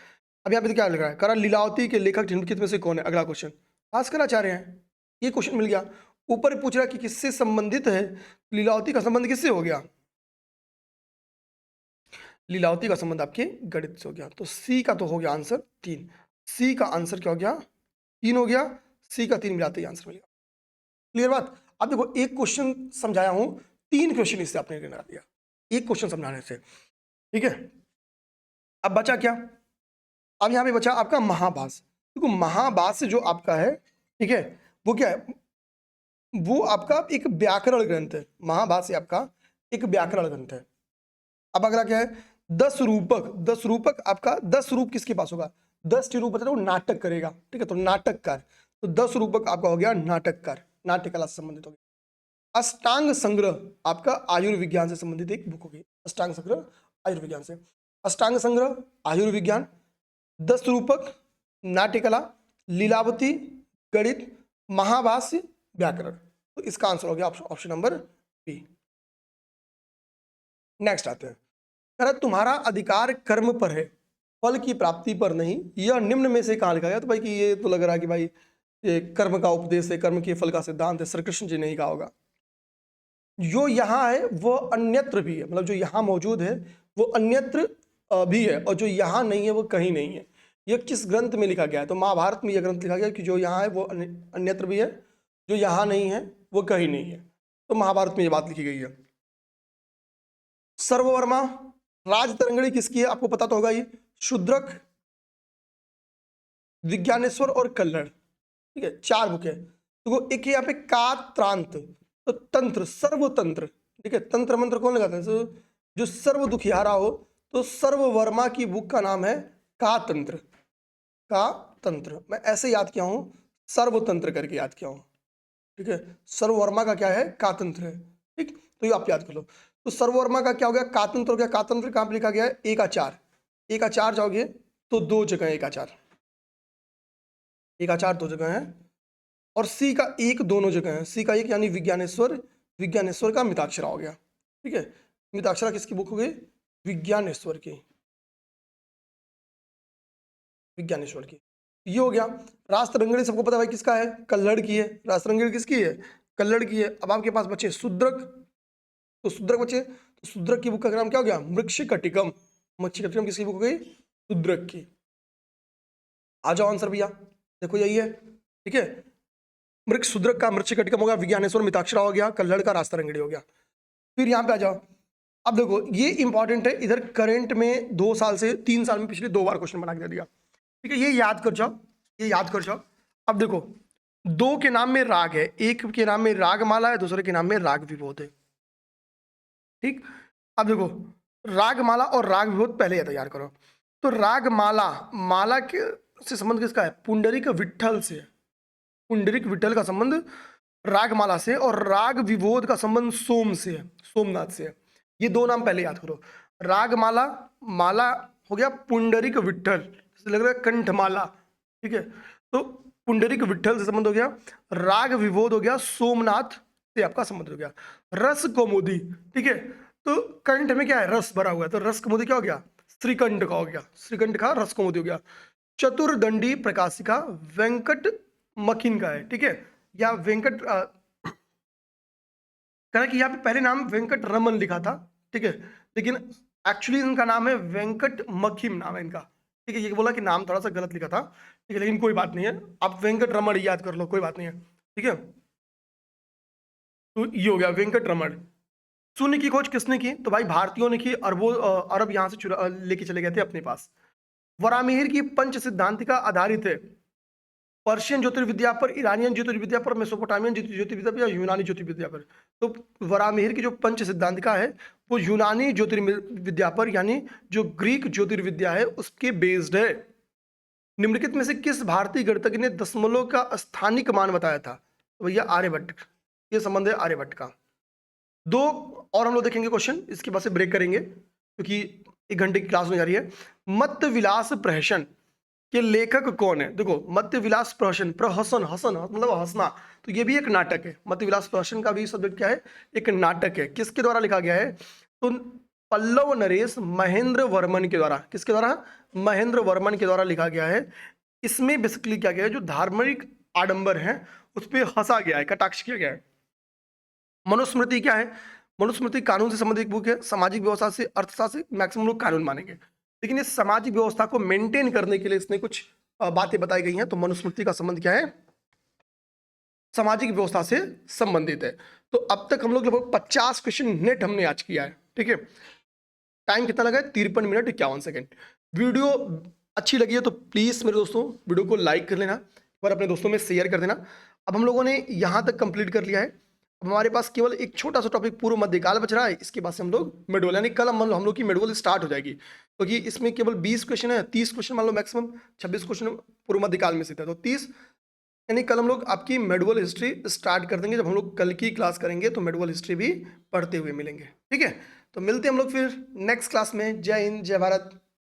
अब यहाँ पे क्या लिखा है? करा लीलावती के लेखक निम्नलिखित में से कौन है? अगला क्वेश्चन भास्कराचार्य है, ये क्वेश्चन मिल गया। ऊपर पूछ रहा कि किससे संबंधित है, लीलावती का संबंध किससे हो गया? लीलावती का संबंध आपके गणित से हो गया। तो सी का तो हो गया आंसर 3। सी का आंसर क्या हो गया? 3 हो गया। सी का 3 मिलाते ही आंसर मिलेगा। क्लियर बात? अब देखो एक क्वेश्चन समझाया हूं, 3 क्वेश्चन इससे आपने लगा दिया एक क्वेश्चन समझाने से। ठीक है, अब बचा क्या? अब यहां पे बचा आपका महाभास। देखो महाभास जो आपका है, ठीक है, वो क्या है? वो आपका एक व्याकरण ग्रंथ है। महाभास आपका एक व्याकरण ग्रंथ है। अब अगला क्या है? 10 रूपक। 10 रूपक आपका 10 रूप किसके पास होगा? 10 टी रूप बता, वो नाटक करेगा। ठीक है, तो नाटककार। तो 10 रूपक आपका हो गया नाटककार, नाट्य कला से संबंधित हो गया। अष्टांग संग्रह आपका आयुर्विज्ञान से संबंधित एक बुक होगी। अष्टांग संग्रह आयुर्विज्ञान से, अष्टांग संग्रह आयुर्विज्ञान, 10 रूपक, नाट्यकला, लीलावती, गणित, महाभाष्य, व्याकरण। तो इसका आंसर हो गया ऑप्शन नंबर बी। नेक्स्ट आते हैं, अगर तुम्हारा अधिकार कर्म पर है, फल की प्राप्ति पर नहीं, यह निम्न में से कहाँ लिखा गया? तो भाई कि ये तो लग रहा है कि भाई ये कर्म का उपदेश है, कर्म के फल का सिद्धांत है, श्री कृष्ण जी ने ही कहा होगा। जो यहाँ है वो अन्यत्र भी है, मतलब जो यहाँ मौजूद है वो अन्यत्र भी है, और जो यहाँ नहीं है वो कहीं नहीं है। ये किस ग्रंथ में लिखा गया है? तो महाभारत में यह ग्रंथ लिखा गया है कि जो यहाँ है वो अन्यत्र भी है, जो यहाँ नहीं है वो कहीं नहीं है। तो महाभारत में ये बात लिखी गई है। सर्ववर्मा राजतरंगिणी किसकी है? आपको पता तो होगा, ये शूद्रक, विज्ञानेश्वर और कल्लड़, ठीक है, 4 बुक है। तो एक यहाँ पे कात्रांत, तो तंत्र, सर्वतंत्र, ठीक है, तंत्र मंत्र कौन लगाता है? जो सर्व दुखियारा हो, तो सर्ववर्मा की बुक का नाम है का तंत्र। का तंत्र मैं ऐसे याद किया हूं, सर्वतंत्र करके याद किया हूं, ठीक है। सर्ववर्मा का क्या है? का तंत्र है, ठीक। तो ये आप याद कर लो। तो सर्ववर्मा का क्या हो गया? का तंत्र हो गया। का तंत्र कहां पे लिखा गया है? 1 आचार, 1 आचार जाओगे तो 2 जगह 1 आचार, 1 आचार 2 जगह है। और सी का 1 दोनों जगह है। सी का 1 यानी विज्ञानेश्वर, विज्ञानेश्वर का मिताक्षरा हो गया, ठीक है। मिताक्षरा किसकी बुक हो गई? विज्ञानेश्वर की, विज्ञानेश्वर की। ये हो गया। राजतरंगिणी सबको पता भाई किसका है? कल्लड़ की है। राजतरंगिणी किसकी है? कल्लड़ की है। अब आपके पास बचे शूद्रक, तो शूद्रक बचे, तो शूद्रक की बुक का नाम क्या हो गया? मृक्षकटिकम। मृक्षकटिकम किसकी बुक हो गई? शूद्रक की। आ जाओ आंसर भैया, देखो यही है, ठीक है। मृक्ष शूद्रक का मृक्षकटिकम हो गया, विज्ञानेश्वर मिताक्षरा हो गया, कल्लड़ का राजतरंगिणी हो गया। फिर यहाँ पे आ जाओ। अब देखो ये इंपॉर्टेंट है, इधर करंट में 2 साल से 3 साल में पिछले 2 बार क्वेश्चन बना के दे दिया, ठीक है। ये याद कर जाओ, ये याद कर जाओ। अब देखो 2 के नाम में राग है, एक के नाम में रागमाला है, दूसरे के नाम में राग विभोद है, ठीक। अब देखो रागमाला और राग विभोद पहले तैयार करो। तो रागमाला, माला के से संबंध किसका है? पुंडरीक विट्ठल से, पुंडरीक विट्ठल का संबंध रागमाला से, और राग विभोद का संबंध सोम से है, सोमनाथ से है। ये 2 नाम पहले याद करो। रागमाला, माला हो गया पुंडरीक विट्ठल, लग रहा है कंठमाला, ठीक है। तो पुंडरीक विट्ठल से संबंध हो गया। राग विभोद हो गया, सोमनाथ से आपका संबंध हो गया। रस कौमुदी, ठीक है। तो कंठ में क्या है? रस भरा हुआ है, तो रस कौमुदी क्या हो गया? श्रीकंठ का हो गया, श्रीकंठ का रस कौमुदी हो गया। चतुर्दंडी प्रकाशिका वेंकट मकिन का है, ठीक है। या वेंकट कह कि यहाँ पे पहले नाम वेंकट रमन लिखा था, ठीक है, लेकिन एक्चुअली इनका नाम है वेंकट मखिम, नाम है इनका, ठीक है। ये बोला कि नाम थोड़ा सा गलत लिखा था, ठीक है, लेकिन कोई बात नहीं है, आप वेंकट रमण याद कर लो, कोई बात नहीं है, ठीक है। तो ये हो गया वेंकट रमण। शून्य की खोज किसने की? तो भाई भारतीयों ने की, अरबों अरब यहाँ से लेके चले गए थे अपने पास। वरामिहिर की पंच सिद्धांतिका आधारित है पर्शियन ज्योतिर्विद्या पर, ईरानियन ज्योतिर्विद्या पर, मेसोपोटामियन ज्योतिर्विद्या पर, या यूनानी ज्योतिर्विद्या पर। तो वरामिहिर की जो पंच सिद्धांतिका है वो यूनानी ज्योतिर्विद्या पर, यानी जो ग्रीक ज्योतिर्विद्या है उसके बेस्ड है। निम्नलिखित में से किस भारतीय गणितज्ञ ने दशमलव का स्थानिक मान बताया था? तो भैया आर्यभट्ट, ये संबंध है आर्यभट्ट का। 2 और हम लोग देखेंगे क्वेश्चन, इसके बाद से ब्रेक करेंगे क्योंकि 1 घंटे की क्लास होने जा रही है। मत्त विलास प्रहसन के लेखक कौन है? देखो मत्त विलास प्रहसन, प्रहसन, हसन मतलब हंसना, तो ये भी एक नाटक है। मत्त विलास प्रहसन का भी सब्जेक्ट क्या है? एक नाटक है। किसके द्वारा लिखा गया है? तो पल्लव नरेश महेंद्र वर्मन के द्वारा। किसके द्वारा? महेंद्र वर्मन के द्वारा लिखा गया है। इसमें बेसिकली क्या गया है? जो धार्मिक आडंबर है उस पर हंसा गया है, कटाक्ष किया गया है। मनुस्मृति क्या है? मनुस्मृति कानून से संबंधित बुक है। सामाजिक व्यवस्था से, अर्थशास्त्र से मैक्सिमम लोग कानून मानेंगे, लेकिन इस सामाजिक व्यवस्था को मेंटेन करने के लिए इसने कुछ बातें बताई गई हैं। तो मनुस्मृति का संबंध क्या है? सामाजिक व्यवस्था से संबंधित है। तो अब तक हम लोग लगभग 50 क्वेश्चन नेट हमने आज किया है, ठीक है। टाइम कितना लगा है? 53 मिनट 51 सेकेंड। वीडियो अच्छी लगी है तो प्लीज मेरे दोस्तों वीडियो को लाइक कर लेना और अपने दोस्तों में शेयर कर देना। अब हम लोगों ने यहाँ तक कंप्लीट कर लिया है। अब हमारे पास केवल एक छोटा सा टॉपिक पूर्व मध्यकाल बच रहा है। इसके बाद से हम लोग मेडोल, यानी कल हम लोग की मेडोल स्टार्ट हो जाएगी, क्योंकि तो इसमें केवल 20 क्वेश्चन है, 30 क्वेश्चन मान लो मैक्सिमम, 26 क्वेश्चन पूर्व मध्यकाल में से था, तो 30, यानी कल हम लोग आपकी मेडोल हिस्ट्री स्टार्ट कर देंगे। जब हम लोग कल की क्लास करेंगे तो मेडोल हिस्ट्री भी पढ़ते हुए मिलेंगे, ठीक है। तो मिलते हैं हम लोग फिर नेक्स्ट क्लास में। जय हिंद, जय भारत।